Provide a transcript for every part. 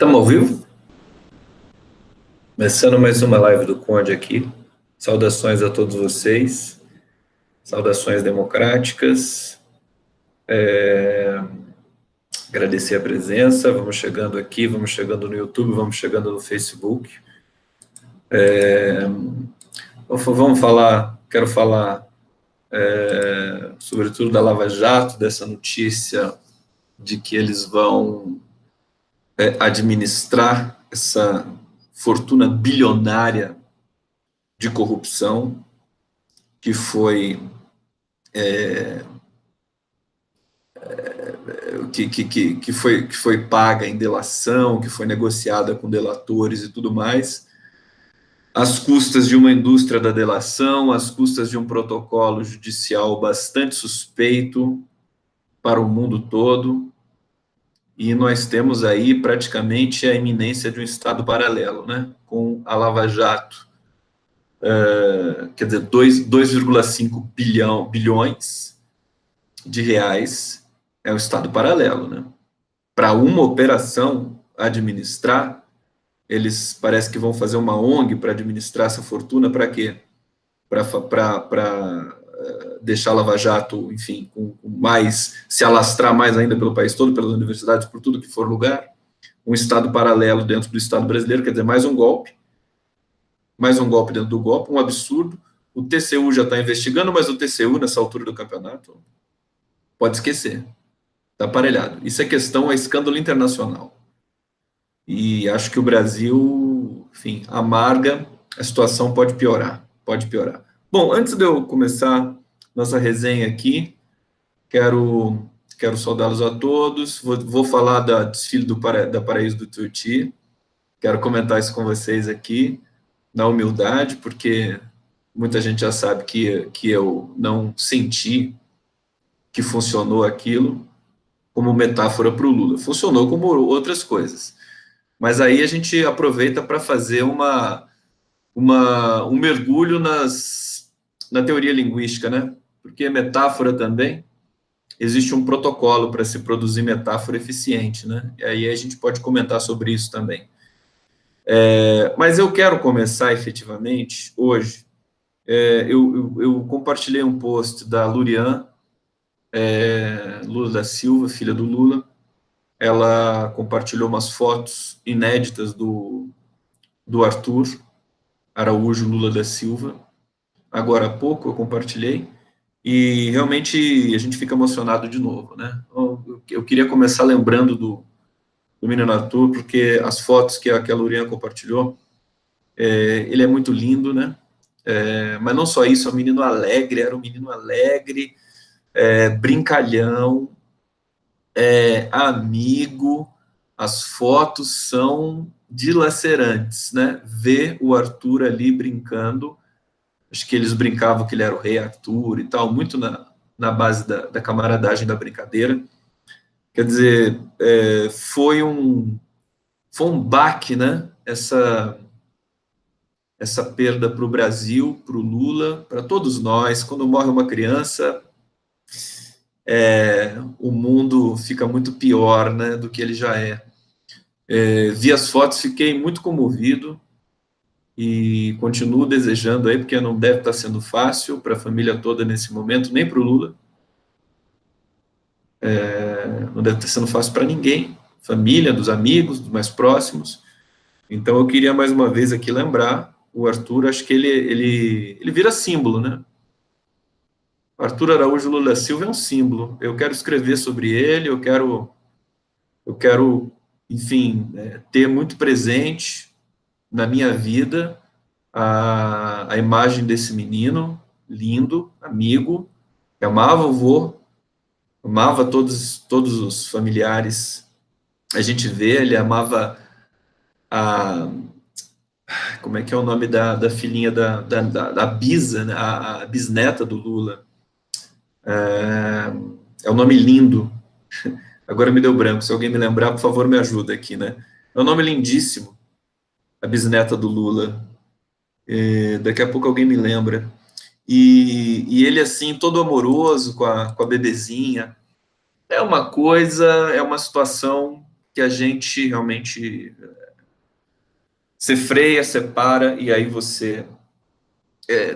Estamos ao vivo? Começando mais uma live do Conde aqui. Saudações a todos vocês. Saudações democráticas. Agradecer a presença. Vamos chegando aqui, vamos chegando no YouTube, vamos chegando no Facebook. Vamos falar, quero falar sobretudo da Lava Jato, dessa notícia de que eles vão administrar essa fortuna bilionária de corrupção que foi que foi paga em delação, que foi negociada com delatores e tudo mais, às custas de uma indústria da delação, às custas de um protocolo judicial bastante suspeito para o mundo todo, e nós temos aí praticamente a iminência de um Estado paralelo, né, com a Lava Jato, quer dizer, 2,5 bilhões de reais é o Estado paralelo, né? Para uma operação administrar, eles parece que vão fazer uma ONG para administrar essa fortuna, para quê? Para deixar a Lava Jato, enfim, com mais, se alastrar mais ainda pelo país todo, pelas universidades, por tudo que for lugar, um Estado paralelo dentro do Estado brasileiro, quer dizer, mais um golpe dentro do golpe, um absurdo. O TCU já está investigando, mas o TCU, nessa altura do campeonato, pode esquecer. Está aparelhado. Isso é escândalo internacional. E acho que o Brasil, enfim, amarga, a situação pode piorar. Bom, antes de eu começar nossa resenha aqui, quero saudá-los a todos. Vou falar da desfile da Paraíso do Tuiuti. Quero comentar isso com vocês aqui, na humildade, porque muita gente já sabe que eu não senti que funcionou aquilo como metáfora para o Lula. Funcionou como outras coisas. Mas aí a gente aproveita para fazer um mergulho na teoria linguística, né? Porque metáfora também, existe um protocolo para se produzir metáfora eficiente, né? E aí a gente pode comentar sobre isso também. Mas eu quero começar efetivamente hoje. Eu compartilhei um post da Lurian, Lula da Silva, filha do Lula. Ela compartilhou umas fotos inéditas do Arthur Araújo Lula da Silva. Agora há pouco eu compartilhei. E realmente a gente fica emocionado de novo, né? Eu queria começar lembrando do menino Arthur, porque as fotos que a Lurian compartilhou, ele é muito lindo, né? Mas não só isso, é um menino alegre, era um menino alegre, brincalhão, amigo. As fotos são dilacerantes, né? Ver o Arthur ali brincando, acho que eles brincavam que ele era o rei Arthur e tal, muito na base da camaradagem, da brincadeira. Quer dizer, foi um baque, né? Essa perda para o Brasil, para o Lula, para todos nós. Quando morre uma criança, o mundo fica muito pior, né, do que ele já é. Vi as fotos, fiquei muito comovido e continuo desejando aí, porque não deve estar sendo fácil para a família toda nesse momento, nem para o Lula. Não deve estar sendo fácil para ninguém, família, dos amigos, dos mais próximos. Então eu queria mais uma vez aqui lembrar o Arthur. Acho que ele vira símbolo, né? Arthur Araújo Lula Silva é um símbolo. Eu quero escrever sobre ele, eu quero, enfim, ter muito presente na minha vida a imagem desse menino lindo, amigo, que amava o avô, amava todos os familiares. A gente vê, ele amava como é que é o nome da filhinha da Bisa, né? A bisneta do Lula. É um nome lindo. Agora me deu branco. Se alguém me lembrar, por favor, me ajuda aqui, né? É um nome lindíssimo, a bisneta do Lula. Daqui a pouco alguém me lembra. E ele, assim, todo amoroso com a bebezinha. É uma coisa, é uma situação que a gente realmente você freia, você para, e aí você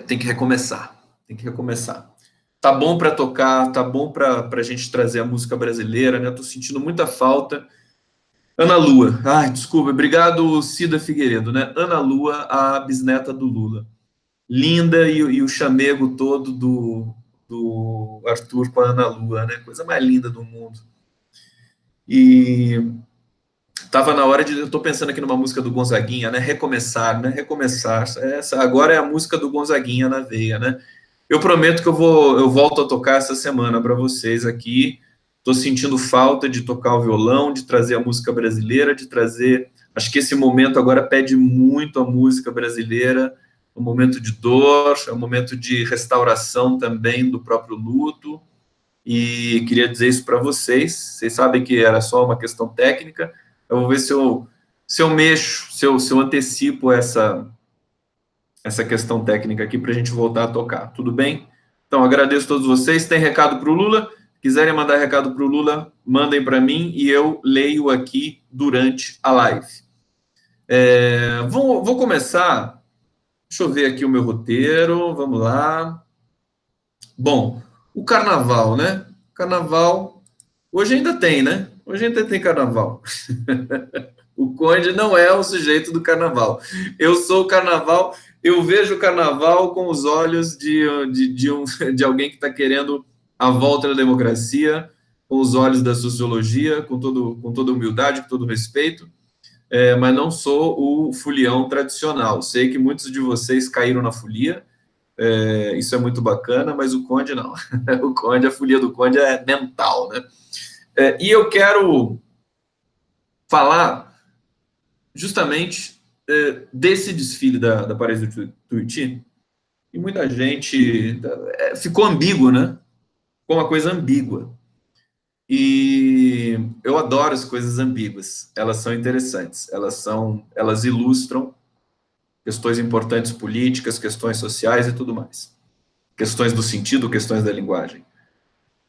tem que recomeçar. Tem que recomeçar. Tá bom para tocar, tá bom para a gente trazer a música brasileira, né? Tô sentindo muita falta. Ana Lua, ai, desculpa, obrigado, Cida Figueiredo, né? Ana Lua, a bisneta do Lula. Linda e o chamego todo do Arthur com a Ana Lua, né? Coisa mais linda do mundo. E tava na hora de. Eu tô pensando aqui numa música do Gonzaguinha, né? Recomeçar, né? Recomeçar. Essa agora é a música do Gonzaguinha na veia, né? Eu prometo que eu volto a tocar essa semana para vocês aqui. Tô sentindo falta de tocar o violão, de trazer a música brasileira, de trazer. Acho que esse momento agora pede muito a música brasileira, um momento de dor, é um momento de restauração também do próprio luto. E queria dizer isso para vocês. Vocês sabem que era só uma questão técnica. Eu vou ver se eu mexo, se eu antecipo essa questão técnica aqui para a gente voltar a tocar. Tudo bem? Então, agradeço a todos vocês. Tem recado para o Lula? Quiserem mandar recado para o Lula, mandem para mim e eu leio aqui durante a live. Vou começar. Deixa eu ver aqui o meu roteiro. Vamos lá. Bom, o carnaval, né? Carnaval. Hoje ainda tem, né? Hoje ainda tem carnaval. O Conde não é o sujeito do carnaval. Eu sou o carnaval, eu vejo o carnaval com os olhos de alguém que está querendo a volta da democracia, com os olhos da sociologia, com toda humildade, com todo respeito, mas não sou o fulião tradicional. Sei que muitos de vocês caíram na folia, isso é muito bacana, mas o Conde não. O Conde, a folia do Conde é mental, né? E eu quero falar justamente desse desfile da Paris do Tuiuti, e muita gente ficou ambíguo, né? Ficou uma coisa ambígua. E eu adoro as coisas ambíguas. Elas são interessantes. Elas ilustram questões importantes políticas, questões sociais e tudo mais. Questões do sentido, questões da linguagem.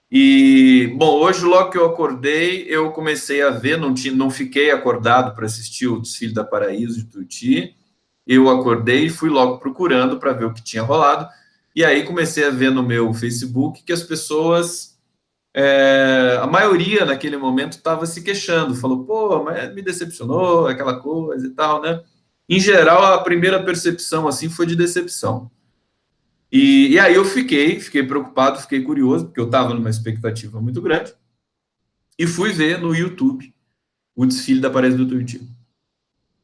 E, bom, hoje, logo que eu acordei, eu comecei a ver, não fiquei acordado para assistir o desfile da Paraíso de Tuiuti. Eu acordei e fui logo procurando para ver o que tinha rolado. E aí comecei a ver no meu Facebook que as pessoas, a maioria naquele momento estava se queixando, falou, pô, mas me decepcionou, aquela coisa e tal, né? Em geral, a primeira percepção assim foi de decepção. E aí eu fiquei preocupado, fiquei curioso, porque eu estava numa expectativa muito grande, e fui ver no YouTube o desfile da Paris do Tuiuti.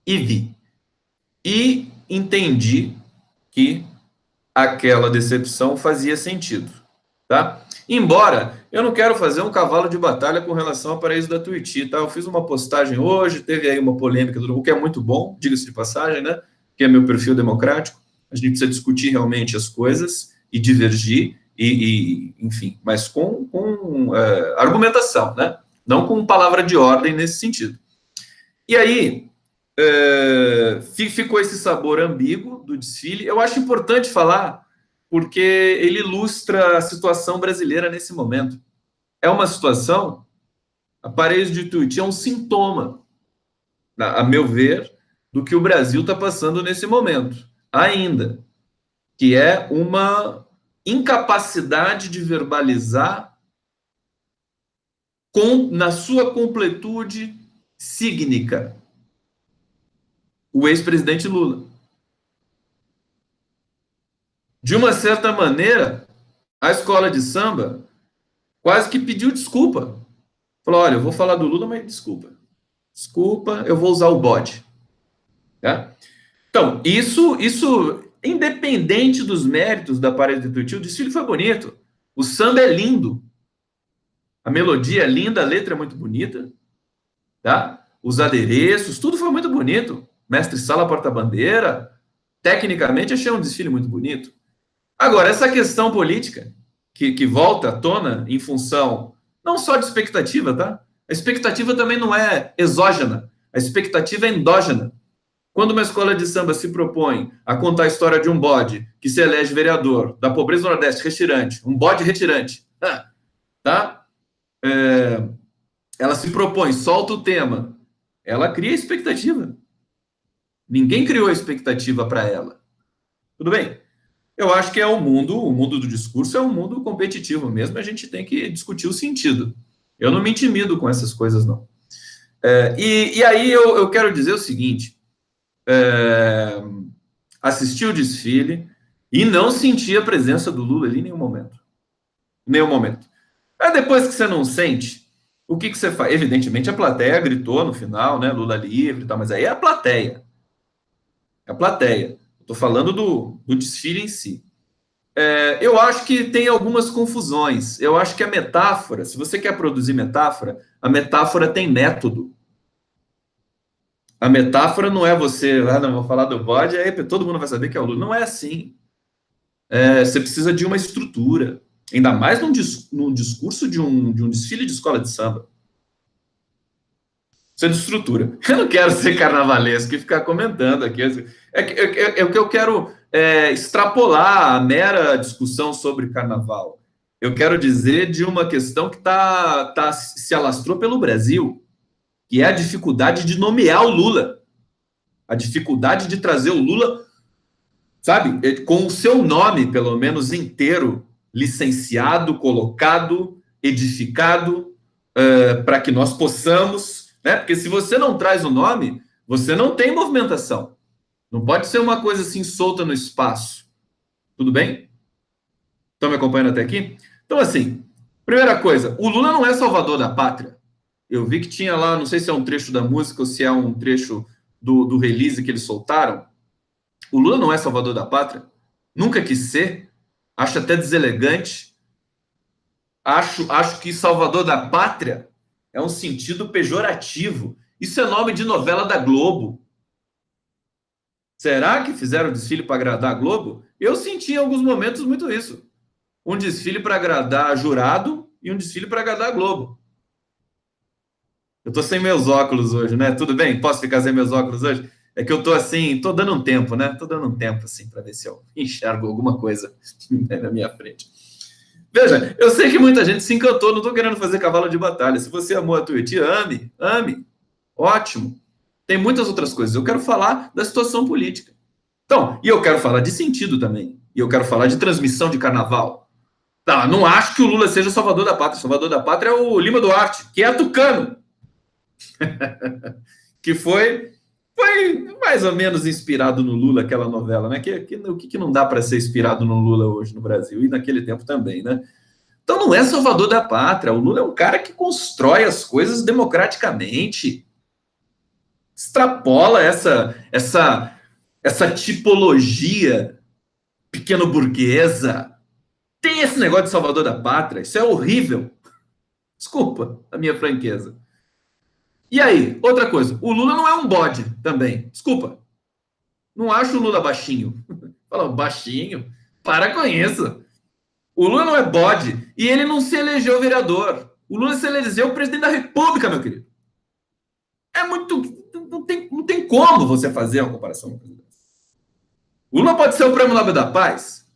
E vi. E entendi que aquela decepção fazia sentido, tá? Embora eu não quero fazer um cavalo de batalha com relação ao Paraíso da Tuiuti, tá? Eu fiz uma postagem hoje, teve aí uma polêmica, o que é muito bom, diga-se de passagem, né? Que é meu perfil democrático. A gente precisa discutir realmente as coisas e divergir, enfim, mas com argumentação, né? Não com palavra de ordem nesse sentido. E aí, ficou esse sabor ambíguo do desfile. Eu acho importante falar, porque ele ilustra a situação brasileira nesse momento. É uma situação, a Paris de Tuiuti é um sintoma, a meu ver, do que o Brasil está passando nesse momento, ainda, que é uma incapacidade de verbalizar na sua completude cígnica o ex-presidente Lula. De uma certa maneira, a escola de samba quase que pediu desculpa. Falou, olha, eu vou falar do Lula, mas desculpa. Desculpa, eu vou usar o bode. Tá? Então, isso independente dos méritos da Paris do Tuiuti, o desfile foi bonito. O samba é lindo. A melodia é linda, a letra é muito bonita. Tá? Os adereços, tudo foi muito bonito. Mestre Sala porta-bandeira. Tecnicamente, achei um desfile muito bonito. Agora, essa questão política, que volta à tona em função não só de expectativa, tá? A expectativa também não é exógena, a expectativa é endógena. Quando uma escola de samba se propõe a contar a história de um bode que se elege vereador da pobreza do Nordeste, retirante, um bode retirante, tá? ela se propõe, solta o tema, ela cria expectativa. Ninguém criou expectativa para ela. Tudo bem? Eu acho que o mundo do discurso é um mundo competitivo mesmo, a gente tem que discutir o sentido. Eu não me intimido com essas coisas, não. E aí eu quero dizer o seguinte, assisti o desfile e não senti a presença do Lula ali em nenhum momento. Nenhum momento. Aí depois que você não sente, o que você faz? Evidentemente a plateia gritou no final, né, Lula livre e tal, mas aí é a plateia. É a plateia. Estou falando do desfile em si. Eu acho que tem algumas confusões. Eu acho que a metáfora, se você quer produzir metáfora, a metáfora tem método. A metáfora não é você, não, vou falar do bode, aí todo mundo vai saber que é o Lula. Não é assim. Você precisa de uma estrutura. Ainda mais num discurso de um desfile de escola de samba. Precisa de estrutura. Eu não quero ser carnavalesco e ficar comentando aqui. É o que eu quero extrapolar a mera discussão sobre carnaval. Eu quero dizer de uma questão que se alastrou pelo Brasil, que é a dificuldade de nomear o Lula. A dificuldade de trazer o Lula, sabe, com o seu nome, pelo menos inteiro, licenciado, colocado, edificado, para que nós possamos, né? Porque se você não traz o nome, você não tem movimentação. Não pode ser uma coisa assim solta no espaço. Tudo bem? Estão me acompanhando até aqui? Então, assim, primeira coisa, o Lula não é salvador da pátria. Eu vi que tinha lá, não sei se é um trecho da música ou se é um trecho do release que eles soltaram. O Lula não é salvador da pátria. Nunca quis ser. Acho até deselegante. Acho que salvador da pátria é um sentido pejorativo. Isso é nome de novela da Globo. Será que fizeram desfile para agradar a Globo? Eu senti em alguns momentos muito isso. Um desfile para agradar jurado e um desfile para agradar a Globo. Eu tô sem meus óculos hoje, né? Tudo bem? Posso ficar sem meus óculos hoje? É que eu tô assim, tô dando um tempo, né? Tô dando um tempo, assim, para ver se eu enxergo alguma coisa na minha frente. Veja, eu sei que muita gente se encantou, não tô querendo fazer cavalo de batalha. Se você amou a Tuiuti, ame. Ótimo. Tem muitas outras coisas. Eu quero falar da situação política. Então, e eu quero falar de sentido também. E eu quero falar de transmissão de carnaval. Tá, não acho que o Lula seja o salvador da pátria. O salvador da pátria é o Lima Duarte, que é tucano. Que foi mais ou menos inspirado no Lula, aquela novela, né? O que não dá para ser inspirado no Lula hoje no Brasil e naquele tempo também, né? Então não é salvador da pátria. O Lula é um cara que constrói as coisas democraticamente, extrapola essa tipologia pequeno burguesa. Tem esse negócio de salvador da pátria. Isso é horrível. Desculpa a minha franqueza. E aí, outra coisa, o Lula não é um bode também. Desculpa. Não acho o Lula baixinho. Fala, baixinho? Para com isso. O Lula não é bode e ele não se elegeu vereador. O Lula se elegeu presidente da República, meu querido. É muito... Não tem como você fazer uma comparação com o presidente. O Lula pode ser o Prêmio Nobel da Paz.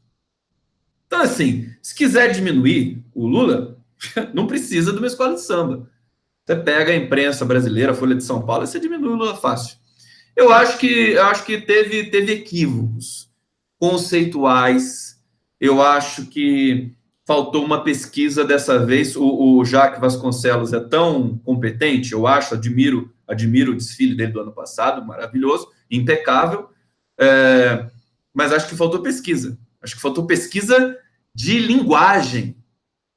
Então, assim, se quiser diminuir o Lula, não precisa de uma escola de samba. Você pega a imprensa brasileira, a Folha de São Paulo, e você diminui o Lula fácil. Eu acho que teve equívocos conceituais. Eu acho que faltou uma pesquisa dessa vez. O Jacques Vasconcelos é tão competente, eu acho, admiro o desfile dele do ano passado, maravilhoso, impecável, mas acho que faltou pesquisa. Acho que faltou pesquisa de linguagem.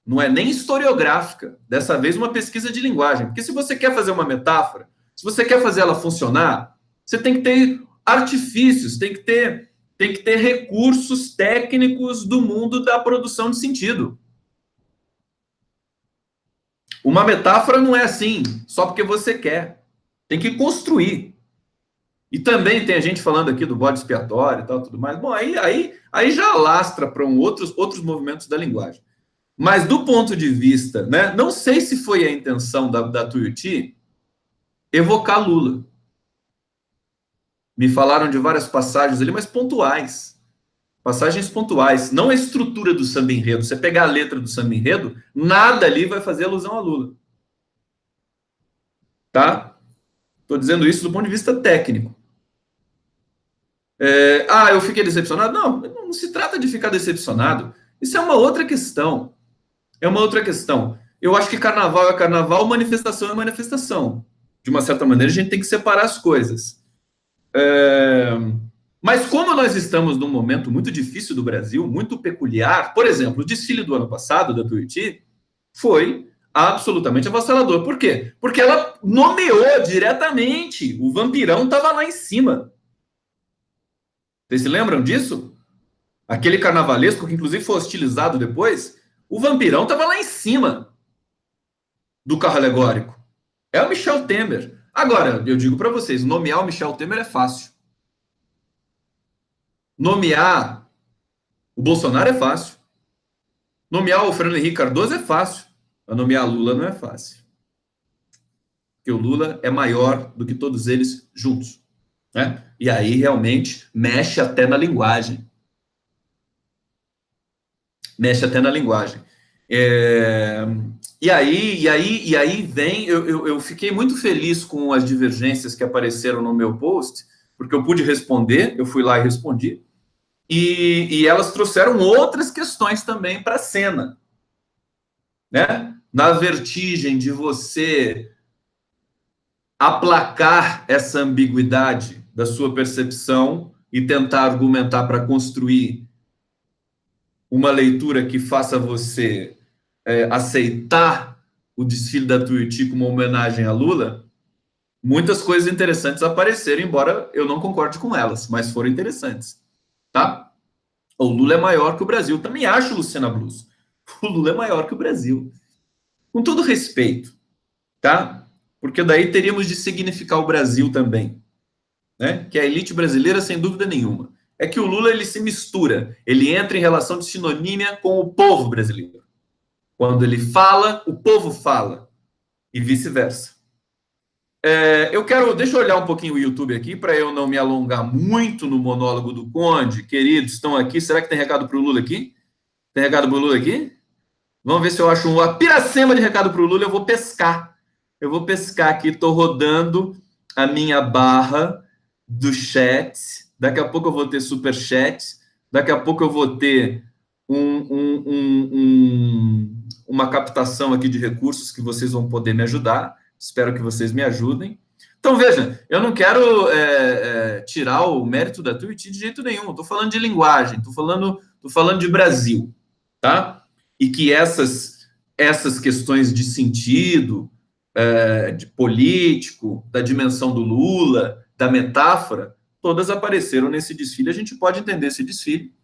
Não é nem historiográfica, dessa vez uma pesquisa de linguagem. Porque se você quer fazer uma metáfora, se você quer fazer ela funcionar, você tem que ter artifícios, tem que ter recursos técnicos do mundo da produção de sentido. Uma metáfora não é assim, só porque você quer. Tem que construir. E também tem a gente falando aqui do bode expiatório e tal, tudo mais. Bom, aí já alastra para outros movimentos da linguagem. Mas do ponto de vista, né, não sei se foi a intenção da Tuiuti evocar Lula. Me falaram de várias passagens ali, mas pontuais. Passagens pontuais. Não a estrutura do samba enredo. Você pegar a letra do samba enredo, nada ali vai fazer alusão a Lula. tá? Estou dizendo isso do ponto de vista técnico. Eu fiquei decepcionado? Não, não se trata de ficar decepcionado. Isso é uma outra questão. É uma outra questão. Eu acho que carnaval é carnaval, manifestação é manifestação. De uma certa maneira, a gente tem que separar as coisas. Mas como nós estamos num momento muito difícil do Brasil, muito peculiar, por exemplo, o desfile do ano passado da Tuiuti foi absolutamente avassalador. Por quê? Porque ela nomeou diretamente. O vampirão estava lá em cima. Vocês se lembram disso? Aquele carnavalesco que inclusive foi hostilizado depois, o vampirão estava lá em cima do carro alegórico. É o Michel Temer. Agora, eu digo para vocês, nomear o Michel Temer é fácil. Nomear o Bolsonaro é fácil. Nomear o Fernando Henrique Cardoso é fácil. Mas nomear Lula não é fácil. Porque o Lula é maior do que todos eles juntos. Né? E aí realmente mexe até na linguagem. Mexe até na linguagem. E aí vem. Eu fiquei muito feliz com as divergências que apareceram no meu post, porque eu pude responder, eu fui lá e respondi. E elas trouxeram outras questões também para a cena. Né? Na vertigem de você aplacar essa ambiguidade da sua percepção e tentar argumentar para construir uma leitura que faça você aceitar o desfile da Tuiuti como uma homenagem a Lula, muitas coisas interessantes apareceram, embora eu não concorde com elas, mas foram interessantes. Tá? O Lula é maior que o Brasil. Também acho, Luciana Blues. O Lula é maior que o Brasil. Com todo respeito, tá? Porque daí teríamos de significar o Brasil também, né? Que é a elite brasileira, sem dúvida nenhuma. É que o Lula, ele se mistura, ele entra em relação de sinonímia com o povo brasileiro. Quando ele fala, o povo fala, e vice-versa. Deixa eu olhar um pouquinho o YouTube aqui, para eu não me alongar muito no monólogo do Conde. Queridos, estão aqui, será que tem recado para o Lula aqui? Tem recado para o Lula aqui? Vamos ver se eu acho uma piracema de recado para o Lula. Eu vou pescar. Eu vou pescar aqui. Estou rodando a minha barra do chat. Daqui a pouco eu vou ter super chat. Daqui a pouco eu vou ter uma captação aqui de recursos que vocês vão poder me ajudar. Espero que vocês me ajudem. Então, veja, eu não quero tirar o mérito da Tuiuti de jeito nenhum. Estou falando de linguagem, estou falando de Brasil, tá? E que essas questões de sentido, de político, da dimensão do Lula, da metáfora, todas apareceram nesse desfile. A gente pode entender esse desfile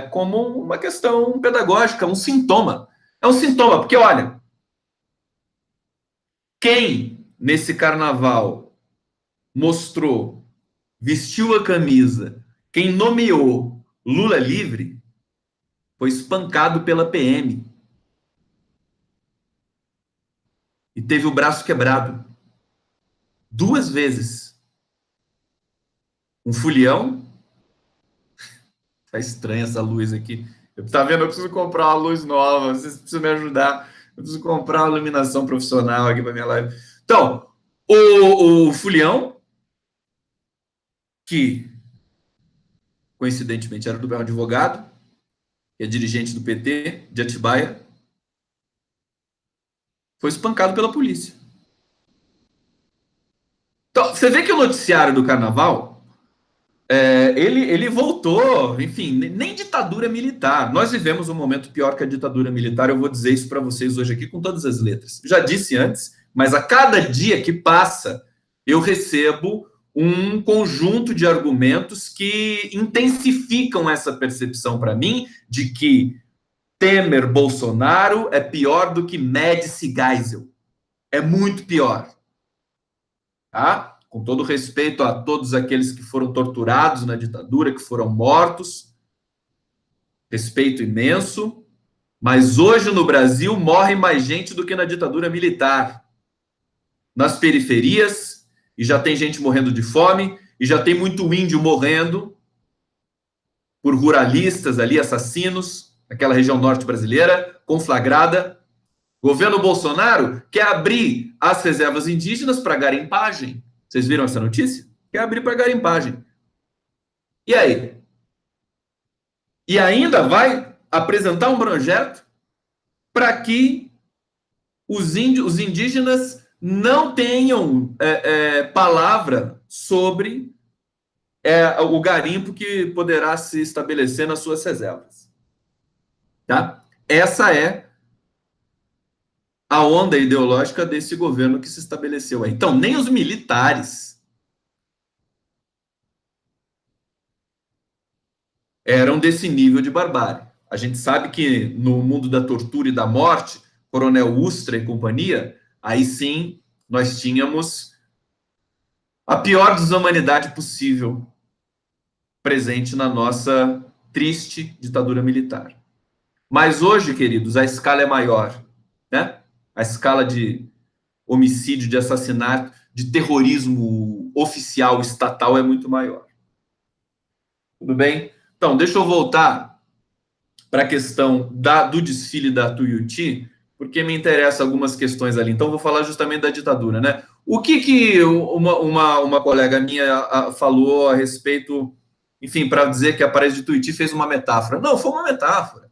como uma questão pedagógica, um sintoma. É um sintoma, porque, olha, quem nesse carnaval mostrou, vestiu a camisa, quem nomeou Lula livre, foi espancado pela PM. E teve o braço quebrado. 2 vezes. Um folião. Tá estranha essa luz aqui. Tá vendo? Eu preciso comprar uma luz nova. Vocês precisam me ajudar. Eu preciso comprar uma iluminação profissional aqui para minha live. Então, o folião, que coincidentemente era do meu advogado, que é dirigente do PT de Atibaia, foi espancado pela polícia. Então, você vê que o noticiário do carnaval, ele voltou, enfim, nem ditadura militar. Nós vivemos um momento pior que a ditadura militar, eu vou dizer isso para vocês hoje aqui com todas as letras. Já disse antes, mas a cada dia que passa, eu recebo um conjunto de argumentos que intensificam essa percepção para mim de que Temer, Bolsonaro é pior do que Médici, Geisel. É muito pior. Tá? Com todo respeito a todos aqueles que foram torturados na ditadura, que foram mortos, respeito imenso, mas hoje no Brasil morre mais gente do que na ditadura militar. Nas periferias, e já tem gente morrendo de fome, e já tem muito índio morrendo por ruralistas ali, assassinos, naquela região norte brasileira, conflagrada. O governo Bolsonaro quer abrir as reservas indígenas para garimpagem. Vocês viram essa notícia? Quer abrir para garimpagem. E aí? E ainda vai apresentar um projeto para que os indígenas não tenham palavra sobre o garimpo que poderá se estabelecer nas suas reservas. Tá? Essa é a onda ideológica desse governo que se estabeleceu aí. Então, nem os militares eram desse nível de barbárie. A gente sabe que no mundo da tortura e da morte, Coronel Ustra e companhia, aí sim nós tínhamos a pior desumanidade possível presente na nossa triste ditadura militar. Mas hoje, queridos, a escala é maior, né? A escala de homicídio, de assassinato, de terrorismo oficial, estatal é muito maior. Tudo bem? Então, deixa eu voltar para a questão do desfile da Tuiuti, porque me interessa algumas questões ali. Então, vou falar justamente da ditadura, né? O que uma colega minha falou a respeito, enfim, para dizer que a parede de Tuiuti fez uma metáfora? Não, foi uma metáfora.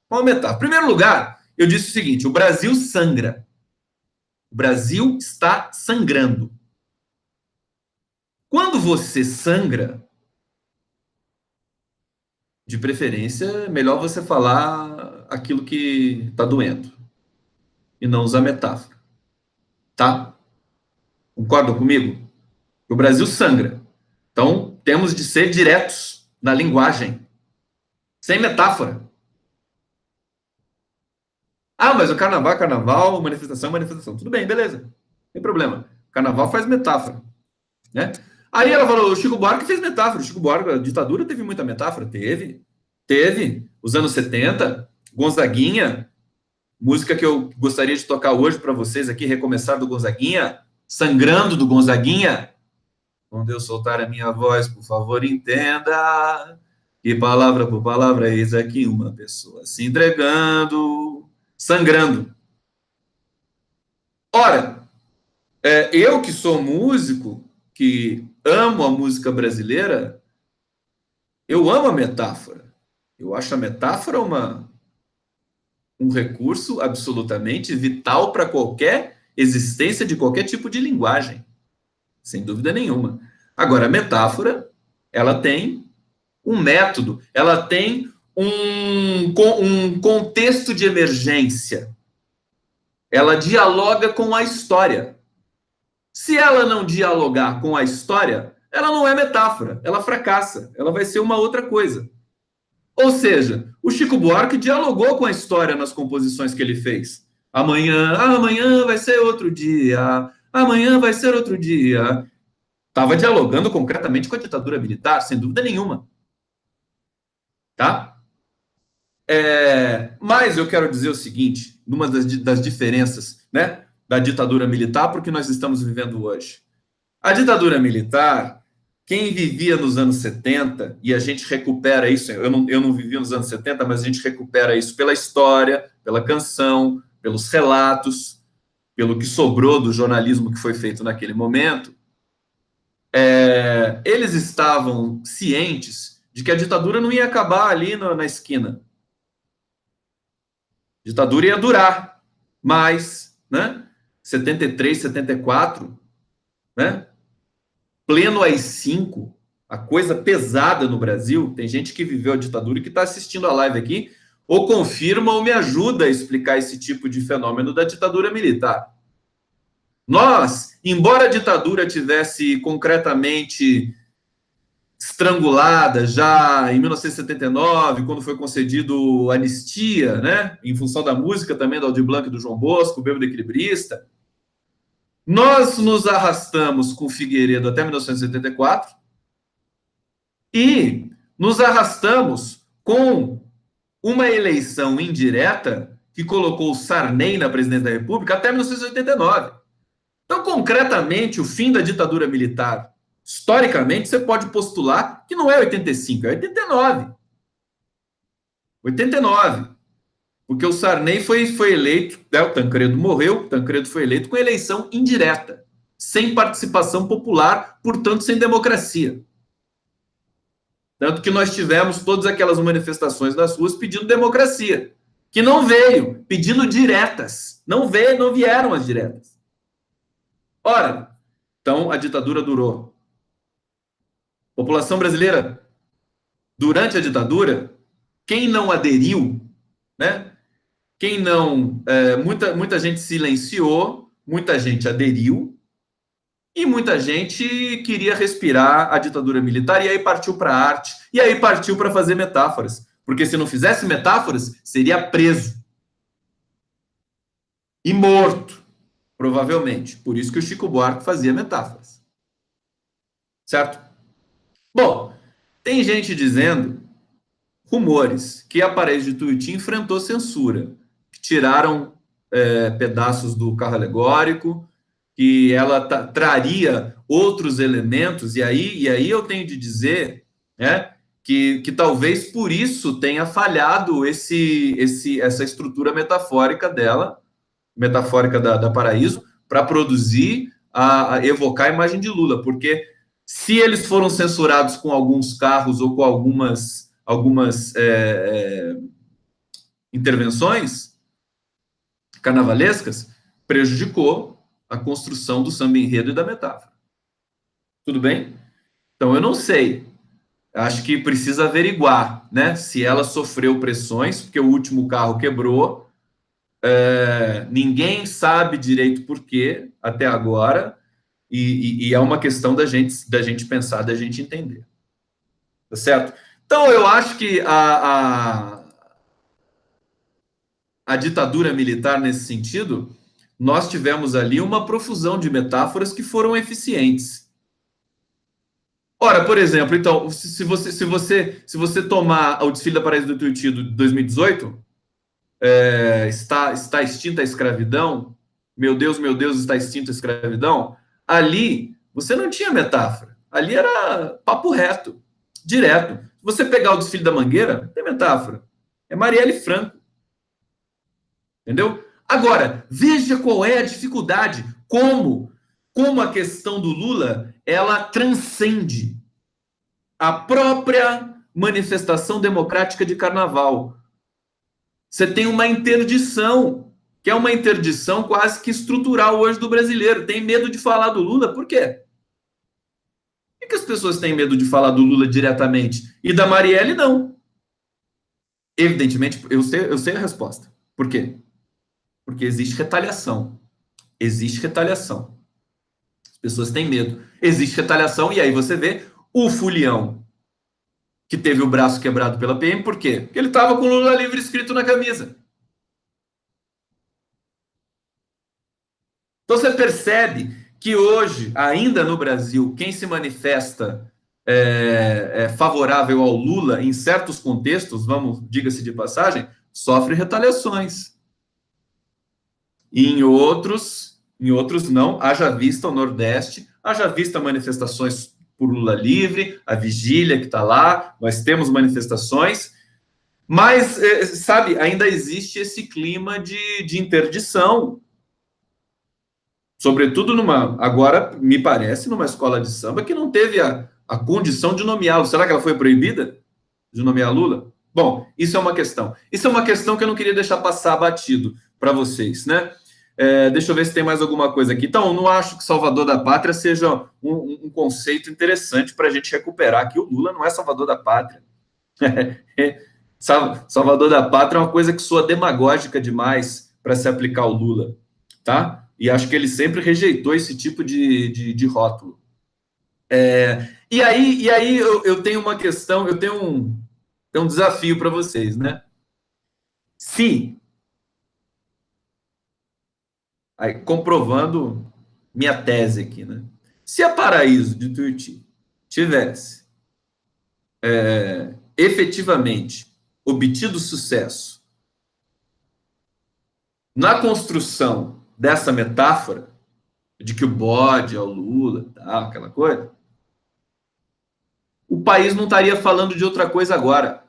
Uma metáfora. Em primeiro lugar, eu disse o seguinte: o Brasil sangra. O Brasil está sangrando. Quando você sangra, de preferência, é melhor você falar aquilo que está doendo e não usar metáfora. Tá? Concordam comigo? O Brasil sangra. Então, temos de ser diretos na linguagem, sem metáfora. Ah, mas o carnaval é carnaval, manifestação é manifestação. Tudo bem, beleza. Não tem problema. Carnaval faz metáfora. Né? Aí ela falou, o Chico Buarque fez metáfora. O Chico Buarque, a ditadura teve muita metáfora? Teve. Os anos 70, Gonzaguinha, música que eu gostaria de tocar hoje para vocês aqui, Recomeçar do Gonzaguinha, Sangrando do Gonzaguinha. Quando eu soltar a minha voz, por favor, entenda que palavra por palavra eis aqui uma pessoa se entregando, sangrando. Ora, eu que sou músico, que amo a música brasileira, eu amo a metáfora. Eu acho a metáfora um recurso absolutamente vital para qualquer existência de qualquer tipo de linguagem, sem dúvida nenhuma. Agora, a metáfora, ela tem um método, ela tem um contexto de emergência. Ela dialoga com a história. Se ela não dialogar com a história, ela não é metáfora, ela fracassa, ela vai ser uma outra coisa. Ou seja, o Chico Buarque dialogou com a história nas composições que ele fez. Amanhã vai ser outro dia, amanhã vai ser outro dia. Estava dialogando concretamente com a ditadura militar, sem dúvida nenhuma. Tá? Mas eu quero dizer o seguinte, numa das diferenças, né, da ditadura militar para o que nós estamos vivendo hoje. A ditadura militar, quem vivia nos anos 70, e a gente recupera isso, eu não vivi nos anos 70, mas a gente recupera isso pela história, pela canção, pelos relatos, pelo que sobrou do jornalismo que foi feito naquele momento, eles estavam cientes de que a ditadura não ia acabar ali na esquina. A ditadura ia durar mais, né? 73, 74, né? Pleno AI-5, a coisa pesada no Brasil. Tem gente que viveu a ditadura e que está assistindo a live aqui, ou confirma ou me ajuda a explicar esse tipo de fenômeno da ditadura militar. Nós, embora a ditadura tivesse concretamente estrangulada já em 1979, quando foi concedido anistia, né, em função da música também do Aldir Blanc e do João Bosco, o Bêbado Equilibrista, nós nos arrastamos com Figueiredo até 1974 e nos arrastamos com uma eleição indireta que colocou Sarney na presidência da República até 1989. Então, concretamente, o fim da ditadura militar, historicamente, você pode postular que não é 85, é 89. 89. Porque o Sarney foi eleito, né, o Tancredo morreu, o Tancredo foi eleito com eleição indireta, sem participação popular, portanto, sem democracia. Tanto que nós tivemos todas aquelas manifestações nas ruas pedindo democracia, que não veio, pedindo diretas. Não veio, não vieram as diretas. Ora, então a ditadura durou. População brasileira, durante a ditadura, quem não aderiu, né? Quem não. Muita gente silenciou, muita gente aderiu, e muita gente queria respirar a ditadura militar, e aí partiu para a arte, e aí partiu para fazer metáforas. Porque se não fizesse metáforas, seria preso e morto, provavelmente. Por isso que o Chico Buarque fazia metáforas. Certo? Bom, tem gente dizendo, rumores, que a Paraíso de Tuiuti enfrentou censura, que tiraram pedaços do carro alegórico, que ela traria outros elementos, e aí eu tenho de dizer, né, que talvez por isso tenha falhado essa estrutura metafórica dela, metafórica da Paraíso, para produzir, a evocar a imagem de Lula, porque se eles foram censurados com alguns carros ou com algumas intervenções carnavalescas, prejudicou a construção do samba enredo e da metáfora. Tudo bem? Então, eu não sei. Acho que precisa averiguar, né? Se ela sofreu pressões, porque o último carro quebrou. Ninguém sabe direito por quê até agora. E é uma questão da gente pensar, da gente entender. Tá certo? Então, eu acho que a ditadura militar, nesse sentido, nós tivemos ali uma profusão de metáforas que foram eficientes. Ora, por exemplo, então, se você tomar o desfile da Paraíso do Tuiuti de 2018, está extinta a escravidão, meu Deus, está extinta a escravidão, ali você não tinha metáfora, ali era papo reto, direto. Se você pegar o desfile da Mangueira, tem metáfora, é Marielle Franco, entendeu? Agora, veja qual é a dificuldade, como a questão do Lula, ela transcende a própria manifestação democrática de carnaval. Você tem uma interdição, que é uma interdição quase que estrutural hoje do brasileiro. Tem medo de falar do Lula, por quê? Por que as pessoas têm medo de falar do Lula diretamente? E da Marielle, não. Evidentemente, eu sei a resposta. Por quê? Porque existe retaliação. Existe retaliação. As pessoas têm medo. Existe retaliação, e aí você vê o Fulião, que teve o braço quebrado pela PM, por quê? Porque ele estava com o Lula livre escrito na camisa. Então você percebe que hoje, ainda no Brasil, quem se manifesta favorável ao Lula, em certos contextos, diga-se de passagem, sofre retaliações. E em outros não, haja vista o Nordeste, haja vista manifestações por Lula livre, a vigília que está lá, nós temos manifestações, mas, sabe, ainda existe esse clima de interdição, sobretudo agora, me parece, numa escola de samba que não teve a condição de nomeá-lo. Será que ela foi proibida de nomear Lula? Bom, isso é uma questão. Isso é uma questão que eu não queria deixar passar batido para vocês, né? Deixa eu ver se tem mais alguma coisa aqui. Então, não acho que Salvador da Pátria seja um conceito interessante para a gente recuperar, que o Lula não é Salvador da Pátria. Salvador da Pátria é uma coisa que soa demagógica demais para se aplicar ao Lula, tá? E acho que ele sempre rejeitou esse tipo de rótulo. E aí eu tenho uma questão, eu tenho um desafio para vocês, né? Aí, comprovando minha tese aqui, né? Se a Paraíso de Tuiuti tivesse efetivamente obtido sucesso na construção dessa metáfora de que o bode é o Lula, tal, aquela coisa, o país não estaria falando de outra coisa agora.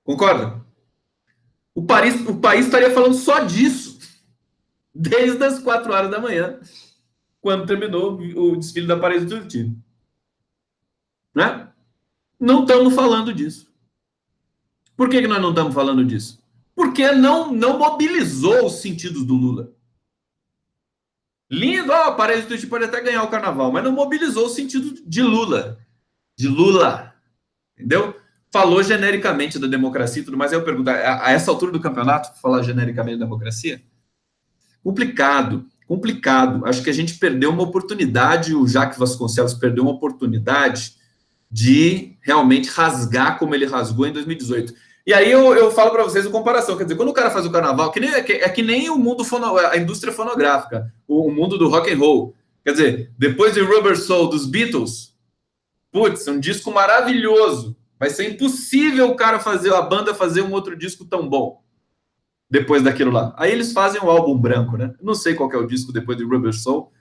Concorda? O país estaria falando só disso, desde as 4 horas da manhã, quando terminou o desfile da Paris do Tuiuti. Né? Não estamos falando disso. Por que nós não estamos falando disso? Porque não mobilizou os sentidos do Lula. Lindo, ó, Paris do Tuiuti pode até ganhar o carnaval, mas não mobilizou o sentido de Lula. De Lula. Entendeu? Falou genericamente da democracia e tudo mais. Aí eu pergunto, a essa altura do campeonato, falar genericamente da democracia? Complicado, complicado. Acho que a gente perdeu uma oportunidade, o Jacques Vasconcelos perdeu uma oportunidade de realmente rasgar como ele rasgou em 2018. E aí eu falo para vocês a comparação, quer dizer, quando o cara faz o carnaval, é que nem o mundo, a indústria fonográfica, o mundo do rock and roll. Quer dizer, depois de Rubber Soul dos Beatles, putz, um disco maravilhoso. Vai ser impossível o cara fazer, a banda fazer um outro disco tão bom depois daquilo lá. Aí eles fazem um álbum branco, né? Não sei qual que é o disco depois de Rubber Soul.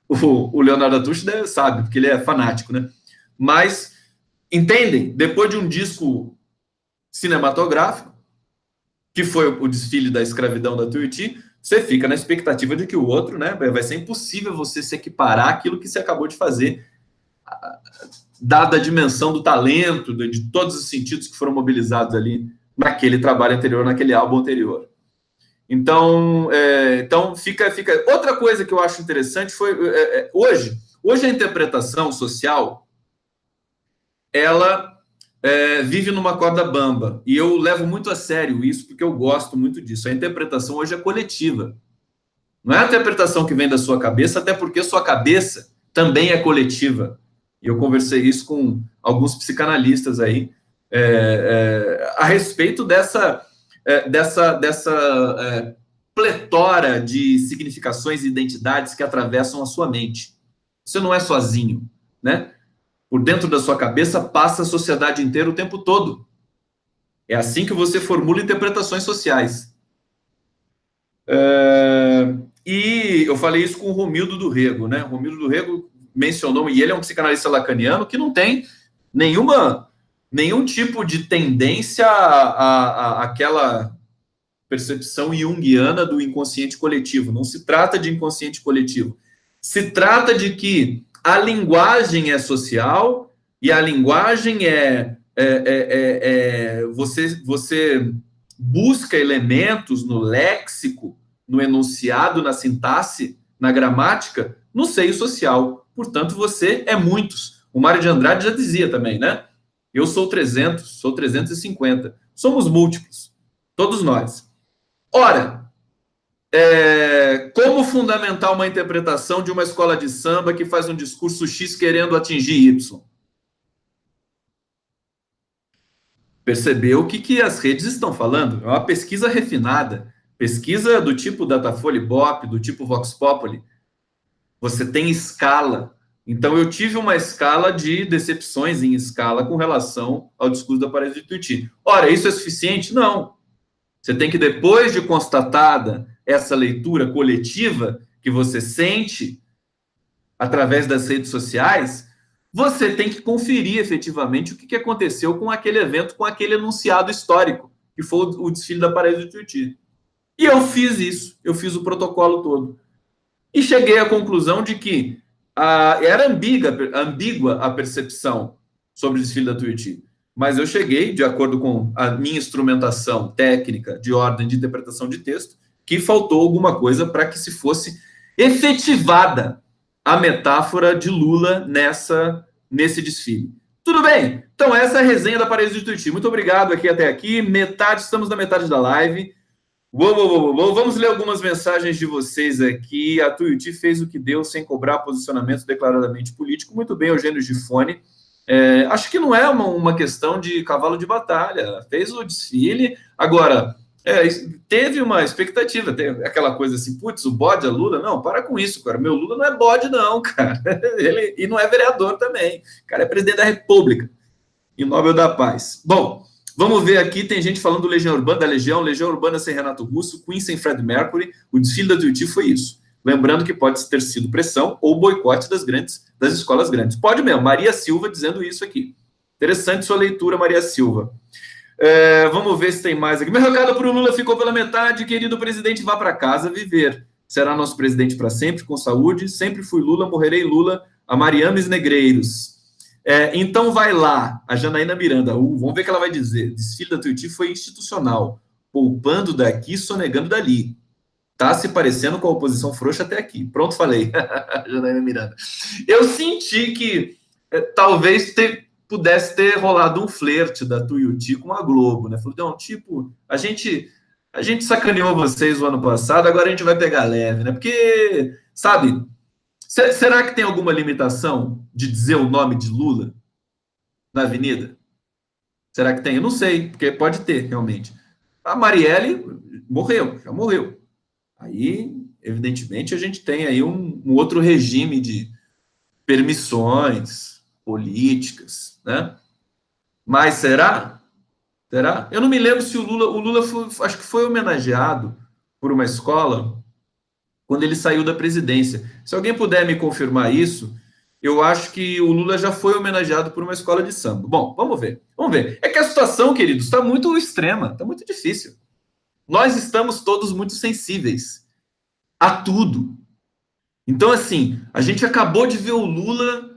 O Leonardo Atush sabe, porque ele é fanático, né? Mas, entendem? Depois de um disco cinematográfico, que foi o desfile da escravidão da Tuiuti, você fica na expectativa de que o outro, né? Vai ser impossível você se equiparar àquilo que você acabou de fazer, dada a dimensão do talento, de todos os sentidos que foram mobilizados ali naquele trabalho anterior, naquele álbum anterior. Então, então fica. Outra coisa que eu acho interessante foi hoje a interpretação social ela vive numa corda bamba e eu levo muito a sério isso porque eu gosto muito disso. A interpretação hoje é coletiva, não é a interpretação que vem da sua cabeça, até porque sua cabeça também é coletiva. E eu conversei isso com alguns psicanalistas aí a respeito dessa pletora de significações e identidades que atravessam a sua mente. Você não é sozinho, né? Por dentro da sua cabeça passa a sociedade inteira o tempo todo. É assim que você formula interpretações sociais. E eu falei isso com o Romildo do Rego, né? O Romildo do Rego mencionou, e ele é um psicanalista lacaniano que não tem nenhum tipo de tendência àquela percepção junguiana do inconsciente coletivo. Não se trata de inconsciente coletivo. Se trata de que a linguagem é social e a linguagem você busca elementos no léxico, no enunciado, na sintaxe, na gramática, no seio social. Portanto, você é muitos. O Mário de Andrade já dizia também, né? Eu sou 300, sou 350. Somos múltiplos, todos nós. Ora, como fundamentar uma interpretação de uma escola de samba que faz um discurso X querendo atingir Y? Percebeu o que as redes estão falando? É uma pesquisa refinada, pesquisa do tipo Datafolha Ibope, do tipo Vox Populi. Você tem escala. Então, eu tive uma escala de decepções em escala com relação ao discurso da Paris do Tuiuti. Ora, isso é suficiente? Não. Você tem que, depois de constatada essa leitura coletiva que você sente através das redes sociais, você tem que conferir efetivamente o que aconteceu com aquele evento, com aquele enunciado histórico, que foi o desfile da Paris do Tuiuti. E eu fiz isso, eu fiz o protocolo todo. E cheguei à conclusão de que era ambígua a percepção sobre o desfile da Tuiuti. Mas eu cheguei, de acordo com a minha instrumentação técnica de ordem de interpretação de texto, que faltou alguma coisa para que se fosse efetivada a metáfora de Lula nesse desfile. Tudo bem? Então essa é a resenha da Paris do Tuiuti. Muito obrigado aqui até aqui. Estamos na metade da live. Vamos ler algumas mensagens de vocês aqui. A Tuiuti fez o que deu sem cobrar posicionamento declaradamente político. Muito bem, Eugênio Gifone. Acho que não é uma questão de cavalo de batalha. Fez o desfile. Agora, teve uma expectativa, teve aquela coisa assim, putz, o bode é Lula? Não, para com isso, cara. Meu Lula não é bode, não, cara. E não é vereador também. O cara é presidente da República e Nobel da Paz. Bom, vamos ver aqui, tem gente falando do Legião Urbana, Legião Urbana sem Renato Russo, Queen sem Fred Mercury. O desfile da Tuiuti foi isso. Lembrando que pode ter sido pressão ou boicote das escolas grandes. Pode mesmo, Maria Silva dizendo isso aqui. Interessante sua leitura, Maria Silva. Vamos ver se tem mais aqui. Meu recado para o Lula ficou pela metade. Querido presidente, vá para casa viver. Será nosso presidente para sempre, com saúde. Sempre fui Lula, morrerei Lula. A Mariames Negreiros. Então vai lá, a Janaína Miranda. Vamos ver o que ela vai dizer. Desfile da Tuiuti foi institucional. Poupando daqui, sonegando dali. Tá se parecendo com a oposição frouxa até aqui. Pronto, falei. Janaína Miranda. Eu senti que talvez pudesse ter rolado um flerte da Tuiuti com a Globo, né? Falou, não, tipo, a gente sacaneou vocês o ano passado, agora a gente vai pegar leve, né? Porque, sabe, será que tem alguma limitação de dizer o nome de Lula na avenida? Será que tem? Eu não sei, porque pode ter, realmente. A Marielle morreu, já morreu. Aí, evidentemente, a gente tem aí um outro regime de permissões políticas, né? Mas será? Será? Eu não me lembro se o Lula foi, acho que foi homenageado por uma escola quando ele saiu da presidência. Se alguém puder me confirmar isso, eu acho que o Lula já foi homenageado por uma escola de samba. Bom, vamos ver. Vamos ver. É que a situação, queridos, está muito extrema, está muito difícil. Nós estamos todos muito sensíveis a tudo. Então, assim, a gente acabou de ver o Lula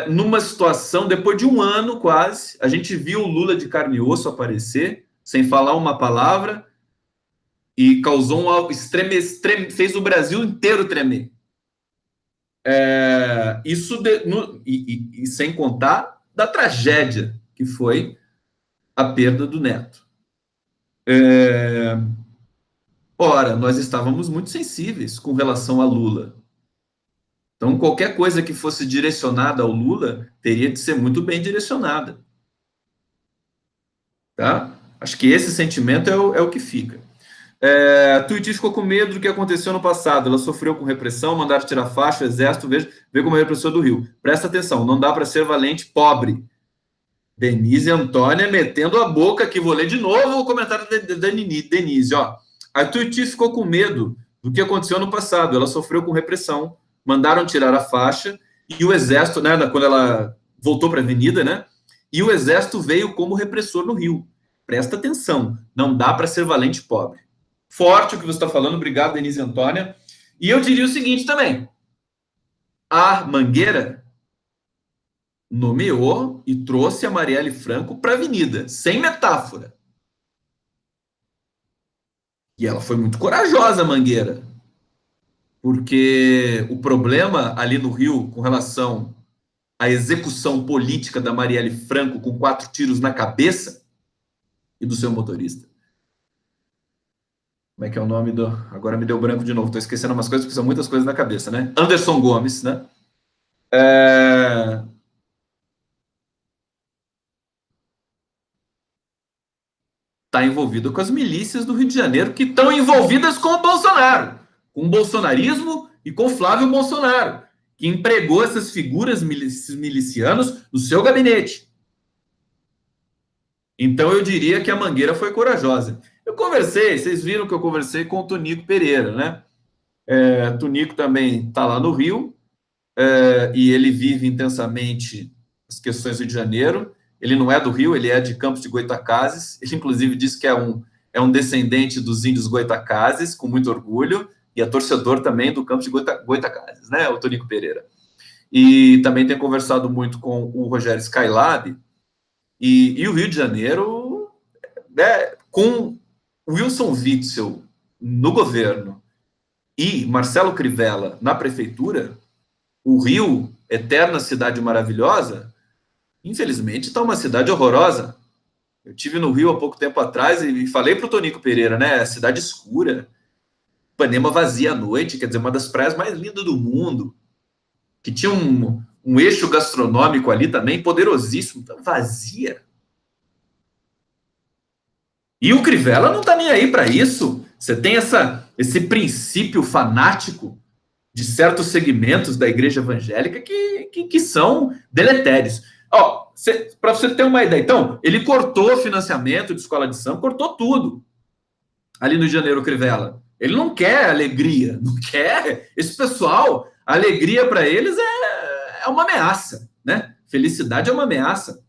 numa situação, depois de um ano quase, a gente viu o Lula de carne e osso aparecer, sem falar uma palavra, e causou fez o Brasil inteiro tremer. E sem contar da tragédia que foi a perda do neto. Ora, nós estávamos muito sensíveis com relação a Lula. Então, qualquer coisa que fosse direcionada ao Lula teria de ser muito bem direcionada. Tá? Acho que esse sentimento é o que fica. A Tuiuti ficou com medo do que aconteceu no passado. Ela sofreu com repressão, mandaram tirar faixa, o exército, vê como é a repressão do Rio. Presta atenção, não dá para ser valente pobre. Denise Antônia metendo a boca aqui. Vou ler de novo o comentário da Denise. Ó. A Tuiuti ficou com medo do que aconteceu no passado. Ela sofreu com repressão, mandaram tirar a faixa e o exército, né, quando ela voltou para a avenida, né, e o exército veio como repressor no Rio. Presta atenção, não dá para ser valente pobre. Forte o que você está falando, obrigado, Denise Antônia. E eu diria o seguinte também, a Mangueira nomeou e trouxe a Marielle Franco para a avenida, sem metáfora. E ela foi muito corajosa, Mangueira, porque o problema ali no Rio, com relação à execução política da Marielle Franco com 4 tiros na cabeça e do seu motorista. Como é que é o nome do... Agora me deu branco de novo, estou esquecendo umas coisas, porque são muitas coisas na cabeça, né? Anderson Gomes, né? Está envolvido com as milícias do Rio de Janeiro, que estão envolvidas com o Bolsonaro, com o bolsonarismo e com Flávio Bolsonaro, que empregou essas figuras milicianos no seu gabinete. Então eu diria que a Mangueira foi corajosa. Eu conversei, vocês viram que eu conversei com o Tonico Pereira, né? Tonico também está lá no Rio, e ele vive intensamente as questões do Rio de Janeiro. Ele não é do Rio, ele é de Campos de Goytacazes. Ele, inclusive, disse que é um descendente dos índios Goytacazes, com muito orgulho, e é torcedor também do Campos de Goytacazes, né? O Tonico Pereira. E também tem conversado muito com o Rogério Skylab. E o Rio de Janeiro, né, com Wilson Witzel no governo e Marcelo Crivella na prefeitura, o Rio, eterna cidade maravilhosa, infelizmente está uma cidade horrorosa. Eu tive no Rio há pouco tempo atrás e falei para o Tonico Pereira, né? Cidade escura, Ipanema vazia à noite, quer dizer, uma das praias mais lindas do mundo, que tinha um eixo gastronômico ali também, poderosíssimo, vazia. E o Crivella não está nem aí para isso. Você tem esse princípio fanático de certos segmentos da igreja evangélica que são deletérios. Para você ter uma ideia, então, ele cortou o financiamento de escola de samba, cortou tudo ali no Rio de Janeiro, Crivella. Ele não quer alegria, não quer. Esse pessoal, a alegria para eles é uma ameaça, né? Felicidade é uma ameaça.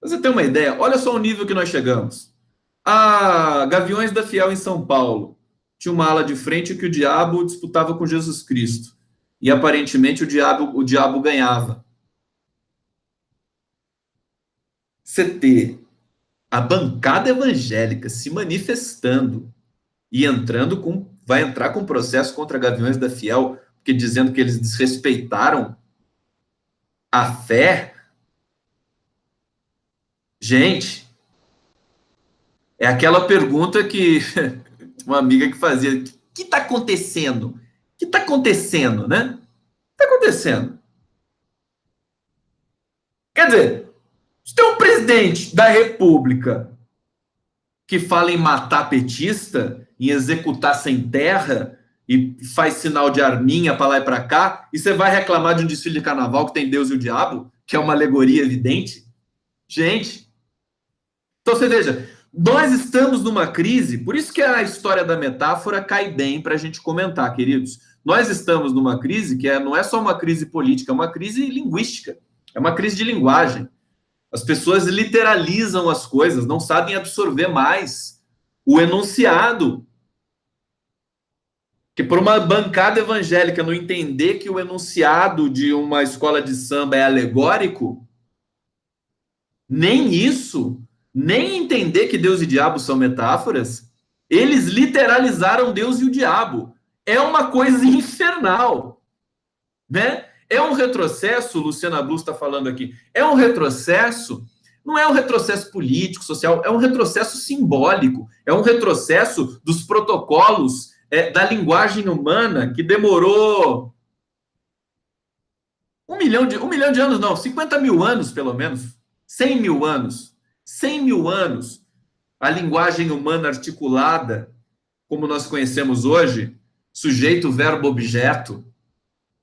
Você tem uma ideia? Olha só o nível que nós chegamos. A Gaviões da Fiel em São Paulo tinha uma ala de frente que o diabo disputava com Jesus Cristo. E aparentemente o diabo ganhava. Você ter a bancada evangélica se manifestando e vai entrar com processo contra Gaviões da Fiel, porque dizendo que eles desrespeitaram a fé. Gente, é aquela pergunta que uma amiga que fazia: o que está acontecendo? O que está acontecendo, né? O que está acontecendo? Quer dizer, se tem um presidente da República que fala em matar petista, em executar sem terra, e faz sinal de arminha para lá e para cá, e você vai reclamar de um desfile de carnaval que tem Deus e o diabo, que é uma alegoria evidente? Gente, então você veja, nós estamos numa crise, por isso que a história da metáfora cai bem para a gente comentar, queridos. Nós estamos numa crise que não é só uma crise política, é uma crise linguística, é uma crise de linguagem. As pessoas literalizam as coisas, não sabem absorver mais o enunciado. Que por uma bancada evangélica não entender que o enunciado de uma escola de samba é alegórico, nem isso, nem entender que Deus e diabo são metáforas, eles literalizaram Deus e o diabo. É uma coisa infernal, né? É um retrocesso, Luciana Blus está falando aqui, é um retrocesso, não é um retrocesso político, social, é um retrocesso simbólico, é um retrocesso dos protocolos da linguagem humana que demorou 1 milhão de anos, não, 50 mil anos, pelo menos, 100 mil anos, 100 mil anos, a linguagem humana articulada, como nós conhecemos hoje, sujeito, verbo, objeto,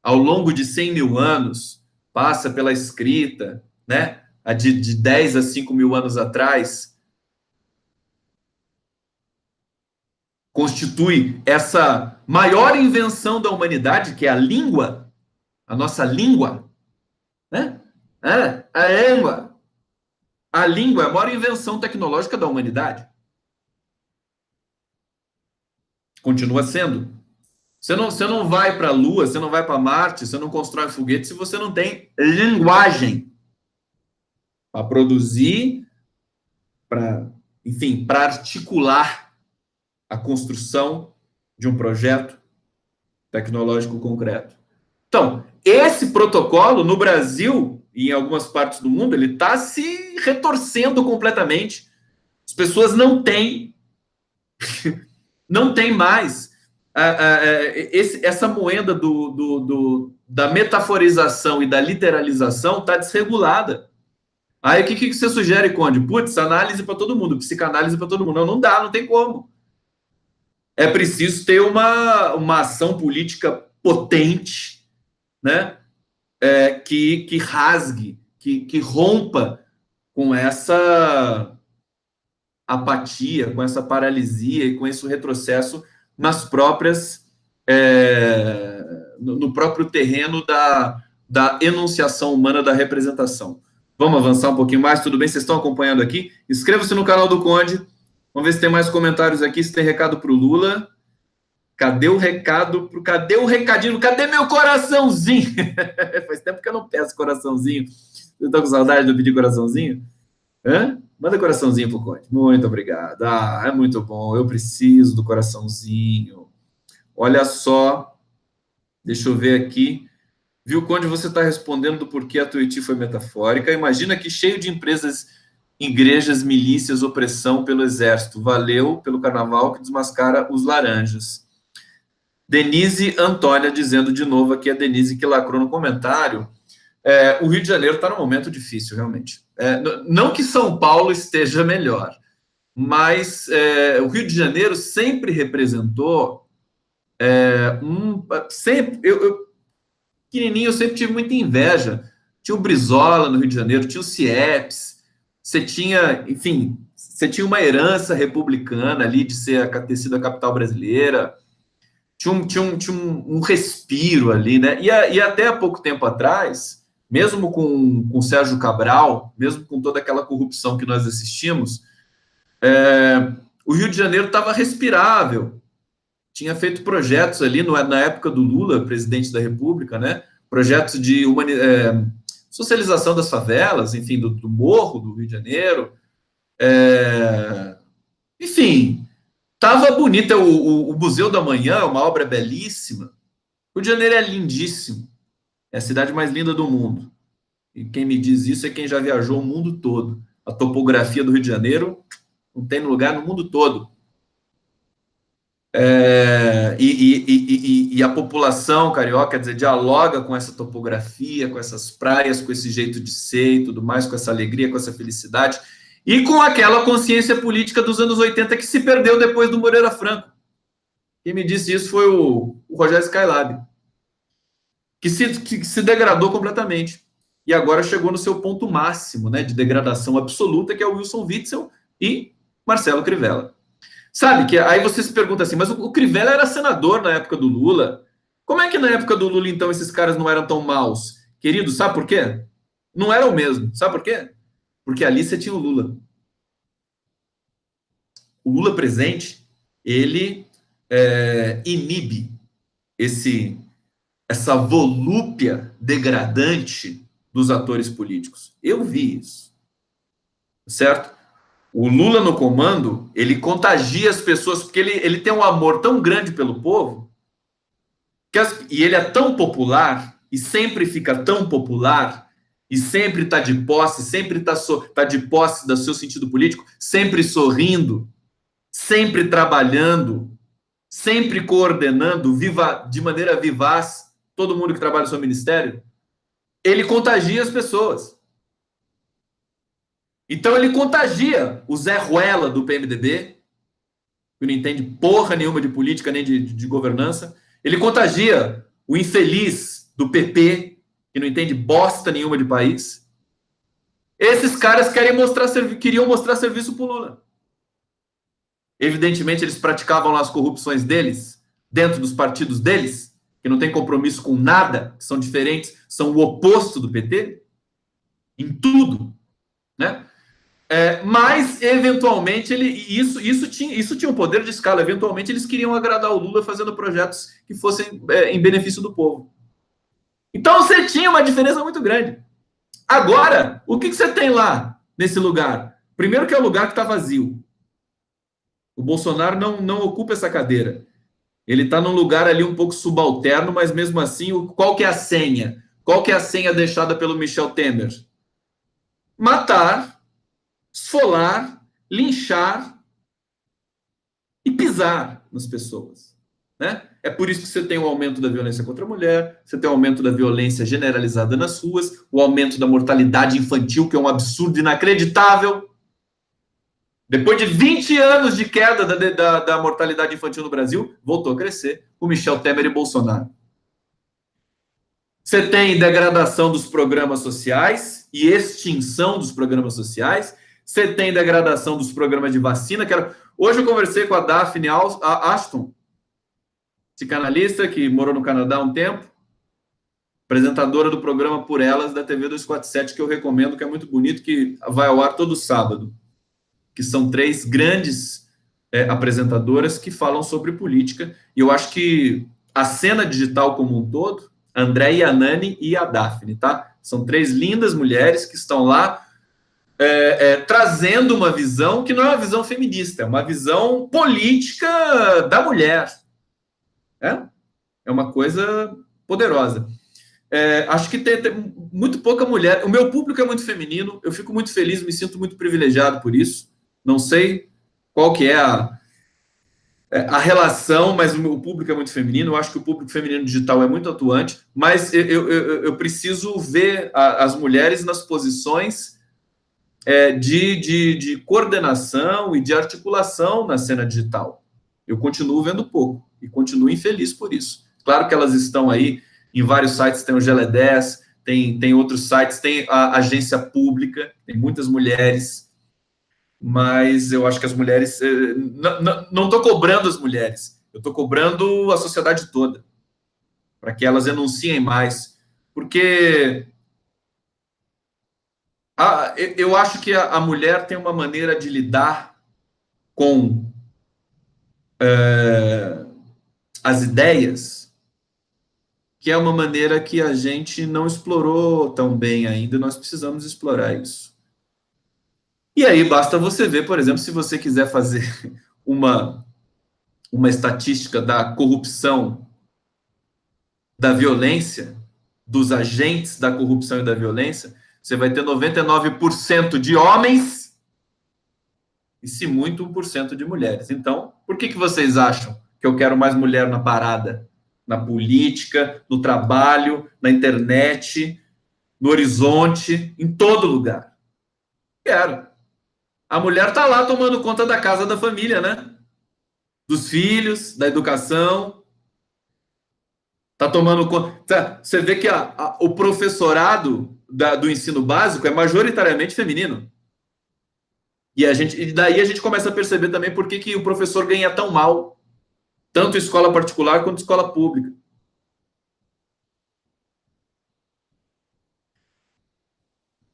ao longo de 100 mil anos, passa pela escrita, né? De 10 a 5 mil anos atrás, constitui essa maior invenção da humanidade, que é a língua, a nossa língua, né? A língua. A língua é a maior invenção tecnológica da humanidade. Continua sendo. Você não vai para a Lua, você não vai para Marte, você não constrói foguete se você não tem linguagem para produzir, enfim, para articular a construção de um projeto tecnológico concreto. Então, esse protocolo no Brasil e em algumas partes do mundo, ele está se retorcendo completamente. As pessoas não têm mais essa moeda da metaforização e da literalização está desregulada. Aí o que você sugere, Conde? Putz, análise para todo mundo, psicanálise para todo mundo. Não dá, não tem como. É preciso ter uma ação política potente, né? Que rasgue, que rompa com essa apatia, com essa paralisia e com esse retrocesso nas próprias no próprio terreno da enunciação humana, da representação. Vamos avançar um pouquinho mais, tudo bem? Vocês estão acompanhando aqui? Inscreva-se no canal do Conde. Vamos ver se tem mais comentários aqui, se tem recado para o Lula. Cadê o recado? Cadê o recadinho? Cadê meu coraçãozinho? Faz tempo que eu não peço coraçãozinho. Vocês estão com saudade de eu pedir coraçãozinho? Manda coraçãozinho pro Conde. Muito obrigado. É muito bom. Eu preciso do coraçãozinho. Olha só. Deixa eu ver aqui. Viu, Conde, você está respondendo do porquê a Tuiuti foi metafórica. Imagina que cheio de empresas, igrejas, milícias, opressão pelo exército. Valeu pelo carnaval que desmascara os laranjas. Denise Antônia dizendo de novo aqui, a Denise que lacrou no comentário. O Rio de Janeiro está num momento difícil, realmente. Não que São Paulo esteja melhor, mas o Rio de Janeiro sempre representou pequenininho, eu sempre tive muita inveja. Tinha o Brizola no Rio de Janeiro, tinha o CIEPS, você tinha uma herança republicana ali de ter sido a capital brasileira, tinha um respiro ali, né? E até há pouco tempo atrás, mesmo com Sérgio Cabral, mesmo com toda aquela corrupção que nós assistimos, o Rio de Janeiro estava respirável. Tinha feito projetos ali na época do Lula, presidente da República, né? Projetos de socialização das favelas, enfim, do morro do Rio de Janeiro. Enfim, estava bonito. O Museu da Manhã, uma obra belíssima. O Rio de Janeiro é lindíssimo. É a cidade mais linda do mundo. E quem me diz isso é quem já viajou o mundo todo. A topografia do Rio de Janeiro não tem lugar no mundo todo. E a população carioca, quer dizer, dialoga com essa topografia, com essas praias, com esse jeito de ser e tudo mais, com essa alegria, com essa felicidade, e com aquela consciência política dos anos 80 que se perdeu depois do Moreira Franco. Quem me disse isso foi o Rogério Skylab, que se degradou completamente. E agora chegou no seu ponto máximo, né, de degradação absoluta, que é o Wilson Witzel e Marcelo Crivella. Sabe, que aí você se pergunta assim, mas o Crivella era senador na época do Lula. Como é que na época do Lula, então, esses caras não eram tão maus? Querido, sabe por quê? Não eram mesmo. Sabe por quê? Porque ali você tinha o Lula. O Lula presente, ele inibe essa volúpia degradante dos atores políticos. Eu vi isso. Certo? O Lula no comando, ele contagia as pessoas, porque ele tem um amor tão grande pelo povo, e ele é tão popular, e sempre fica tão popular, e sempre está de posse, sempre tá de posse do seu sentido político, sempre sorrindo, sempre trabalhando, sempre coordenando, de maneira vivaz, todo mundo que trabalha no seu ministério, ele contagia as pessoas. Então ele contagia o Zé Ruela do PMDB, que não entende porra nenhuma de política nem de governança. Ele contagia o infeliz do PP, que não entende bosta nenhuma de país. Esses caras queriam mostrar serviço pro Lula. Evidentemente, eles praticavam lá as corrupções deles, dentro dos partidos deles, que não tem compromisso com nada, que são diferentes, são o oposto do PT, em tudo, né? Mas, eventualmente, isso tinha um poder de escala. Eventualmente, eles queriam agradar o Lula fazendo projetos que fossem em benefício do povo. Então, você tinha uma diferença muito grande. Agora, o que você tem lá, nesse lugar? Primeiro que é o lugar que está vazio. O Bolsonaro não ocupa essa cadeira. Ele está num lugar ali um pouco subalterno, mas mesmo assim, qual que é a senha? Qual que é a senha deixada pelo Michel Temer? Matar, esfolar, linchar e pisar nas pessoas, né? É por isso que você tem o aumento da violência contra a mulher, você tem o aumento da violência generalizada nas ruas, o aumento da mortalidade infantil, que é um absurdo inacreditável. Depois de 20 anos de queda da mortalidade infantil no Brasil, voltou a crescer com Michel Temer e Bolsonaro. Você tem degradação dos programas sociais e extinção dos programas sociais. Você tem degradação dos programas de vacina. Hoje eu conversei com a Daphne Ashton, psicanalista que morou no Canadá há um tempo, apresentadora do programa Por Elas, da TV 247, que eu recomendo, que é muito bonito, que vai ao ar todo sábado, que são 3 grandes apresentadoras que falam sobre política, e eu acho que a cena digital como um todo, a Andréia, a Nani e a Daphne, tá? São 3 lindas mulheres que estão lá trazendo uma visão que não é uma visão feminista, é uma visão política da mulher. É uma coisa poderosa. Acho que tem muito pouca mulher. O meu público é muito feminino, eu fico muito feliz, me sinto muito privilegiado por isso. Não sei qual que é a relação, mas o meu público é muito feminino. Eu acho que o público feminino digital é muito atuante, mas eu preciso ver as mulheres nas posições de coordenação e de articulação na cena digital. Eu continuo vendo pouco e continuo infeliz por isso. Claro que elas estão aí em vários sites, tem o GLE10, tem outros sites, tem a agência pública, tem muitas mulheres, mas eu acho que as mulheres... Não estou cobrando as mulheres, eu estou cobrando a sociedade toda, para que elas enunciem mais, porque Eu acho que a mulher tem uma maneira de lidar com as ideias, que é uma maneira que a gente não explorou tão bem ainda, nós precisamos explorar isso. E aí basta você ver, por exemplo, se você quiser fazer uma, uma estatística da corrupção, da violência, dos agentes da corrupção e da violência, você vai ter 99% de homens e, se muito, 1% de mulheres. Então, por que vocês acham que eu quero mais mulher na parada? Na política, no trabalho, na internet, no horizonte, em todo lugar. Quero. A mulher está lá tomando conta da casa, da família, né? Dos filhos, da educação. Está tomando conta. Você vê que o professorado do ensino básico é majoritariamente feminino. E daí a gente começa a perceber também por que o professor ganha tão mal, tanto em escola particular quanto em escola pública.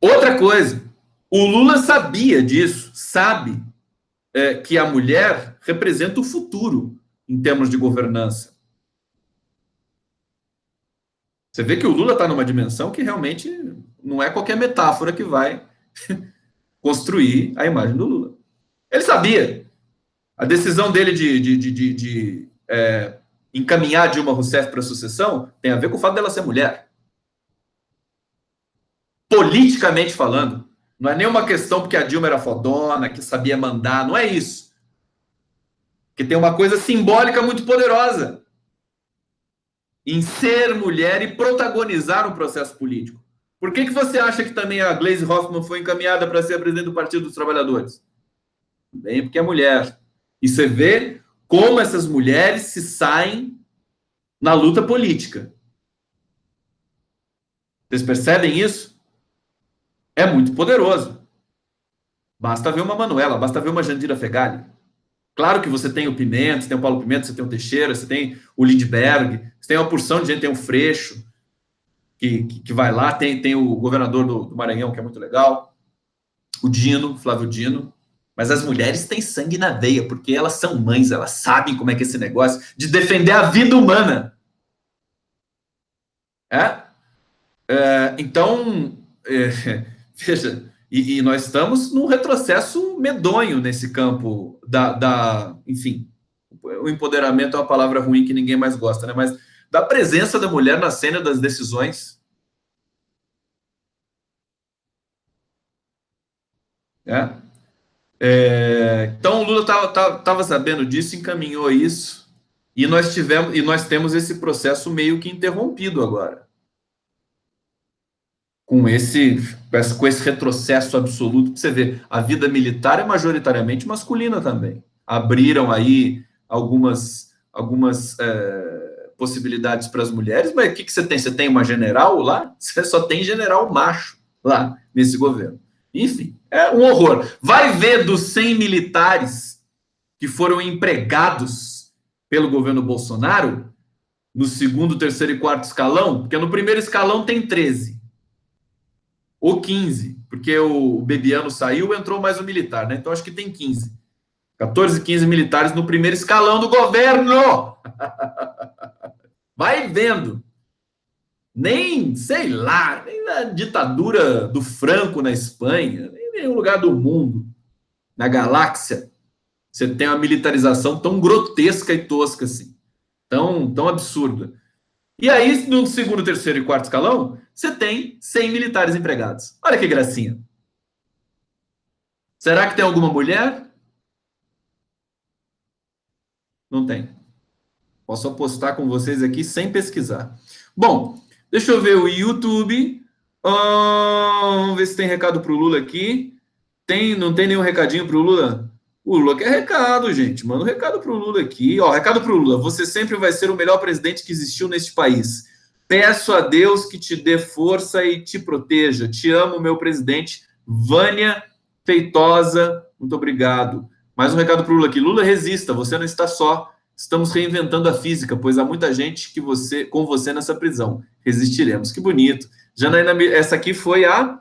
Outra coisa, o Lula sabia disso, sabe que a mulher representa o futuro em termos de governança. Você vê que o Lula está numa dimensão que realmente não é qualquer metáfora que vai construir a imagem do Lula. Ele sabia. A decisão dele de encaminhar Dilma Rousseff para a sucessão tem a ver com o fato dela ser mulher. Politicamente falando, não é nenhuma questão porque a Dilma era fodona, que sabia mandar, não é isso. Porque tem uma coisa simbólica muito poderosa em ser mulher e protagonizar um processo político. Por que você acha que também a Gleisi Hoffmann foi encaminhada para ser a presidente do Partido dos Trabalhadores? Bem, porque é mulher. E você vê como essas mulheres se saem na luta política. Vocês percebem isso? É muito poderoso. Basta ver uma Manuela, basta ver uma Jandira Fegali. Claro que você tem o Pimenta, você tem o Paulo Pimenta, você tem o Teixeira, você tem o Lindbergh, você tem uma porção de gente, tem o Freixo, que vai lá, tem o governador do Maranhão, que é muito legal, o Dino, Flávio Dino. Mas as mulheres têm sangue na veia, porque elas são mães, elas sabem como é que é esse negócio de defender a vida humana. Então, veja, e nós estamos num retrocesso medonho nesse campo enfim, o empoderamento é uma palavra ruim que ninguém mais gosta, né? Mas da presença da mulher na cena das decisões. Né? Então o Lula estava sabendo disso, encaminhou isso, e nós temos esse processo meio que interrompido agora. Com esse retrocesso absoluto, você vê, a vida militar é majoritariamente masculina também. Abriram aí algumas possibilidades para as mulheres, mas o que você tem? Você tem uma general lá? Você só tem general macho lá nesse governo. Enfim, é um horror. Vai ver dos 100 militares que foram empregados pelo governo Bolsonaro no segundo, terceiro e quarto escalão, porque no primeiro escalão tem 13 ou 15, porque o Bebiano saiu, entrou mais um militar, né? Então acho que tem 15. 14, 15 militares no primeiro escalão do governo. Vai vendo. Nem, sei lá, nem na ditadura do Franco na Espanha, nem em nenhum lugar do mundo, na galáxia, você tem uma militarização tão grotesca e tosca assim, tão absurda. E aí, no segundo, terceiro e quarto escalão, você tem 100 militares empregados. Olha que gracinha. Será que tem alguma mulher? Não tem. Posso apostar com vocês aqui sem pesquisar. Bom, deixa eu ver o YouTube. Vamos ver se tem recado para o Lula aqui. Não tem nenhum recadinho para o Lula? O Lula quer recado, gente. Manda um recado para o Lula aqui. Recado para o Lula. Você sempre vai ser o melhor presidente que existiu neste país. Peço a Deus que te dê força e te proteja. Te amo, meu presidente. Vânia Feitosa, muito obrigado. Mais um recado para o Lula aqui. Lula, resista, você não está só. Estamos reinventando a física, pois há muita gente com você nessa prisão. Resistiremos. Que bonito. Janaína, essa aqui foi a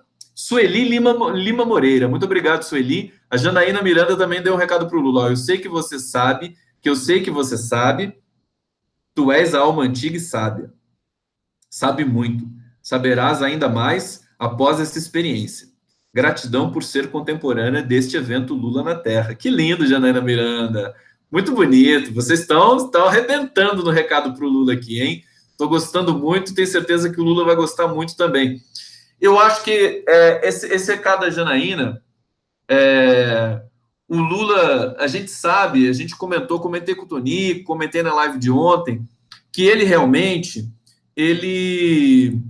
Lima Moreira, muito obrigado, Sueli. A Janaína Miranda também deu um recado para o Lula. Eu sei que você sabe, tu és a alma antiga e sábia. Sabe muito. Saberás ainda mais após essa experiência. Gratidão por ser contemporânea deste evento Lula na Terra. Que lindo, Janaína Miranda. Muito bonito. Vocês estão arrebentando no recado para o Lula aqui, hein? Estou gostando muito, tenho certeza que o Lula vai gostar muito também. Eu acho que esse recado da Janaína, o Lula, a gente sabe, a gente comentei com o Tonico, comentei na live de ontem, que ele realmente, ele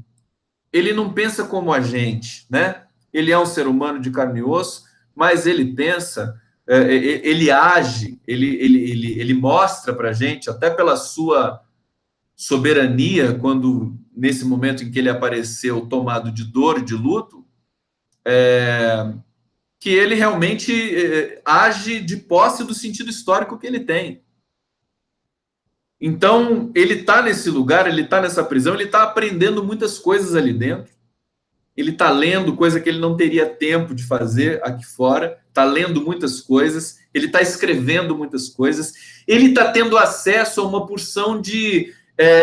não pensa como a gente, né? Ele é um ser humano de carne e osso, mas ele pensa, ele age, ele mostra para a gente, até pela sua soberania, quando nesse momento em que ele apareceu tomado de dor e de luto, que ele realmente age de posse do sentido histórico que ele tem. Então, ele está nesse lugar, ele está nessa prisão, ele está aprendendo muitas coisas ali dentro, ele está lendo coisa que ele não teria tempo de fazer aqui fora, está lendo muitas coisas, ele está escrevendo muitas coisas, ele está tendo acesso a uma porção de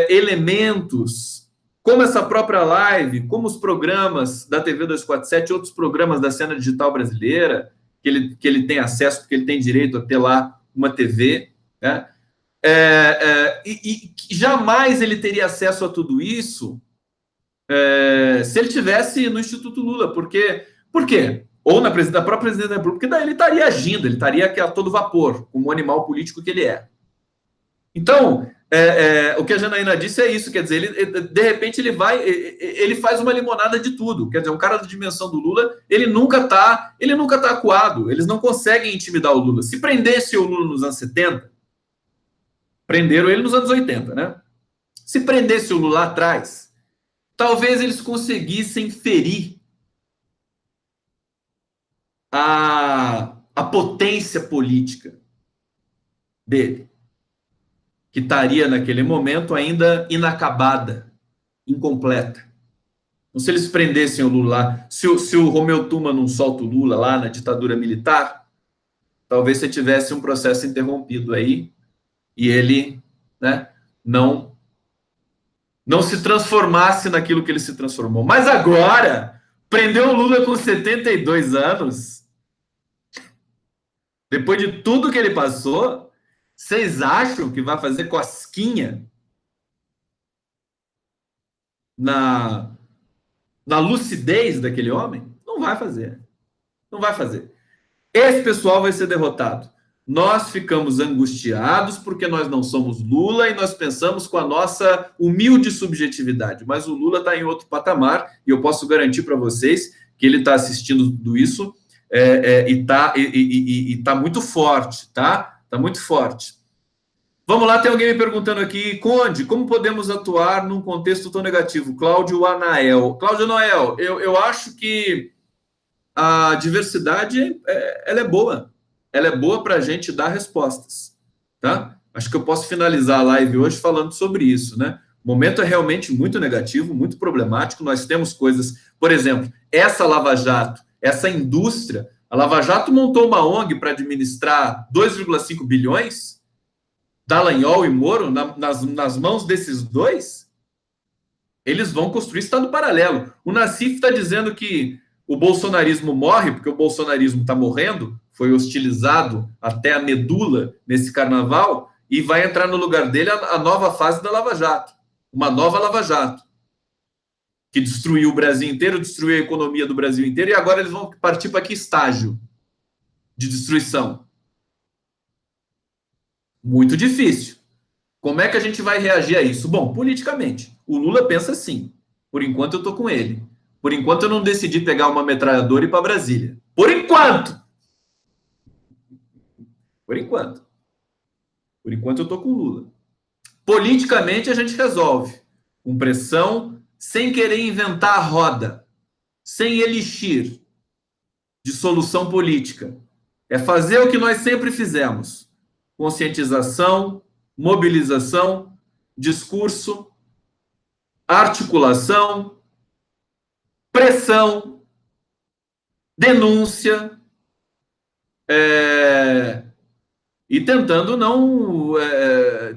elementos, como essa própria live, como os programas da TV 247, outros programas da cena digital brasileira, que ele tem acesso, porque ele tem direito a ter lá uma TV, né? E jamais ele teria acesso a tudo isso se ele tivesse no Instituto Lula. Por quê? Ou na própria presidência da República, porque daí ele estaria agindo, ele estaria a todo vapor, como um animal político que ele é. Então, o que a Janaína disse é isso, quer dizer, ele, de repente ele faz uma limonada de tudo, quer dizer, um cara da dimensão do Lula, ele nunca tá acuado, eles não conseguem intimidar o Lula. Se prendesse o Lula nos anos 70, prenderam ele nos anos 80, né? Se prendesse o Lula lá atrás, talvez eles conseguissem ferir a potência política dele, que estaria naquele momento ainda inacabada, incompleta. Então, se eles prendessem o Lula lá, se o Romeu Tuma não solta o Lula lá na ditadura militar, talvez você tivesse um processo interrompido aí e ele, né, não se transformasse naquilo que ele se transformou. Mas agora, prendeu o Lula com 72 anos, depois de tudo que ele passou, vocês acham que vai fazer cosquinha na lucidez daquele homem? Não vai fazer. Não vai fazer. Esse pessoal vai ser derrotado. Nós ficamos angustiados porque nós não somos Lula e nós pensamos com a nossa humilde subjetividade. Mas o Lula está em outro patamar e eu posso garantir para vocês que ele está assistindo tudo isso e tá muito forte, tá? Tá muito forte. Vamos lá, tem alguém me perguntando aqui, Conde, como podemos atuar num contexto tão negativo? Cláudio Anael. Cláudio Anael, eu acho que a diversidade ela é boa. Ela é boa para a gente dar respostas, tá? Acho que eu posso finalizar a live hoje falando sobre isso, né? O momento é realmente muito negativo, muito problemático. Nós temos coisas, por exemplo, essa Lava Jato, essa indústria. A Lava Jato montou uma ONG para administrar 2,5 bilhões, Dallagnol e Moro, nas mãos desses dois. Eles vão construir Estado paralelo. O Nassif está dizendo que o bolsonarismo morre, porque o bolsonarismo está morrendo, foi hostilizado até a medula nesse carnaval, e vai entrar no lugar dele a nova fase da Lava Jato. Uma nova Lava Jato, que destruiu o Brasil inteiro, destruiu a economia do Brasil inteiro, e agora eles vão partir para que estágio de destruição? Muito difícil. Como é que a gente vai reagir a isso? Bom, politicamente, o Lula pensa assim. Por enquanto eu estou com ele. Por enquanto eu não decidi pegar uma metralhadora e ir para Brasília. Por enquanto! Por enquanto. Por enquanto eu estou com o Lula. Politicamente a gente resolve. Com pressão, sem querer inventar a roda. Sem elixir de solução política. É fazer o que nós sempre fizemos. Conscientização, mobilização, discurso, articulação, pressão, denúncia, e tentando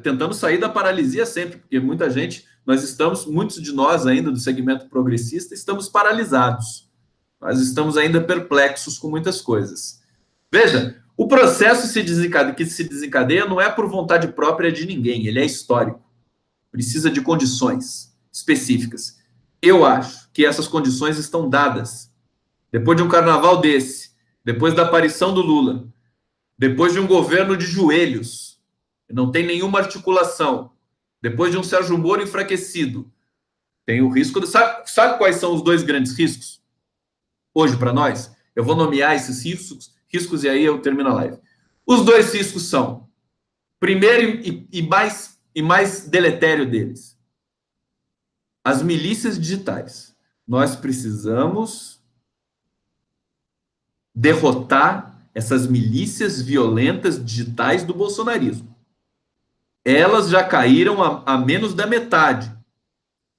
tentando sair da paralisia sempre, porque muitos de nós ainda do segmento progressista estamos paralisados. Nós estamos ainda perplexos com muitas coisas. Veja, o processo que se desencadeia não é por vontade própria de ninguém, ele é histórico. Precisa de condições específicas. Eu acho que essas condições estão dadas. Depois de um carnaval desse, depois da aparição do Lula, depois de um governo de joelhos, não tem nenhuma articulação, depois de um Sérgio Moro enfraquecido, tem o risco... Sabe quais são os dois grandes riscos hoje para nós? Eu vou nomear esses riscos e aí eu termino a live. Os dois riscos são, primeiro e mais deletério deles, as milícias digitais. Nós precisamos derrotar essas milícias violentas digitais do bolsonarismo. Elas já caíram a menos da metade.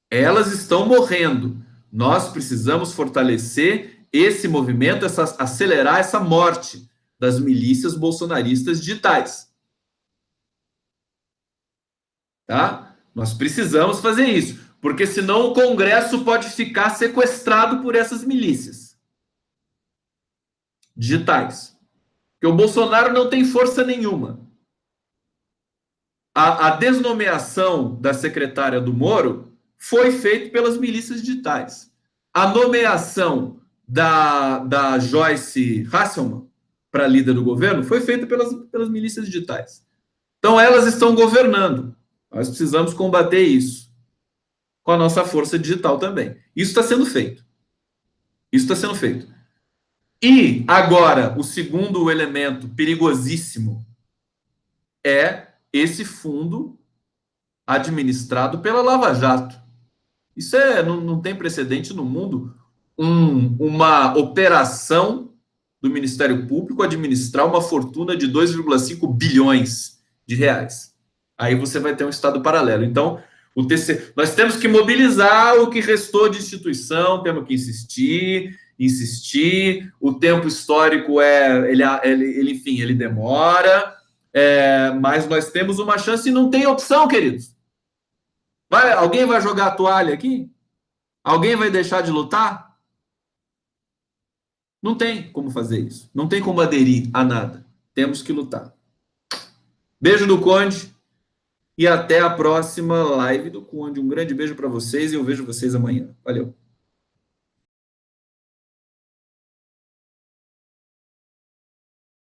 Elas estão morrendo. Nós precisamos fortalecer esse movimento, acelerar essa morte das milícias bolsonaristas digitais. Tá? Nós precisamos fazer isso, porque senão o Congresso pode ficar sequestrado por essas milícias digitais. Porque o Bolsonaro não tem força nenhuma. A desnomeação da secretária do Moro foi feita pelas milícias digitais. A nomeação da Joyce Hasselmann para líder do governo foi feita pelas milícias digitais. Então, elas estão governando. Nós precisamos combater isso com a nossa força digital também. Isso está sendo feito. Isso está sendo feito. E, agora, o segundo elemento perigosíssimo é esse fundo administrado pela Lava Jato. Isso não tem precedente no mundo. Uma operação do Ministério Público administrar uma fortuna de 2,5 bilhões de reais. Aí você vai ter um Estado paralelo. Então, nós temos que mobilizar o que restou de instituição, temos que insistir. O tempo histórico enfim, ele demora, mas nós temos uma chance e não tem opção, queridos. Alguém vai jogar a toalha aqui? Alguém vai deixar de lutar? Não tem como fazer isso. Não tem como aderir a nada. Temos que lutar. Beijo do Conde e até a próxima live do Conde. Um grande beijo para vocês e eu vejo vocês amanhã. Valeu.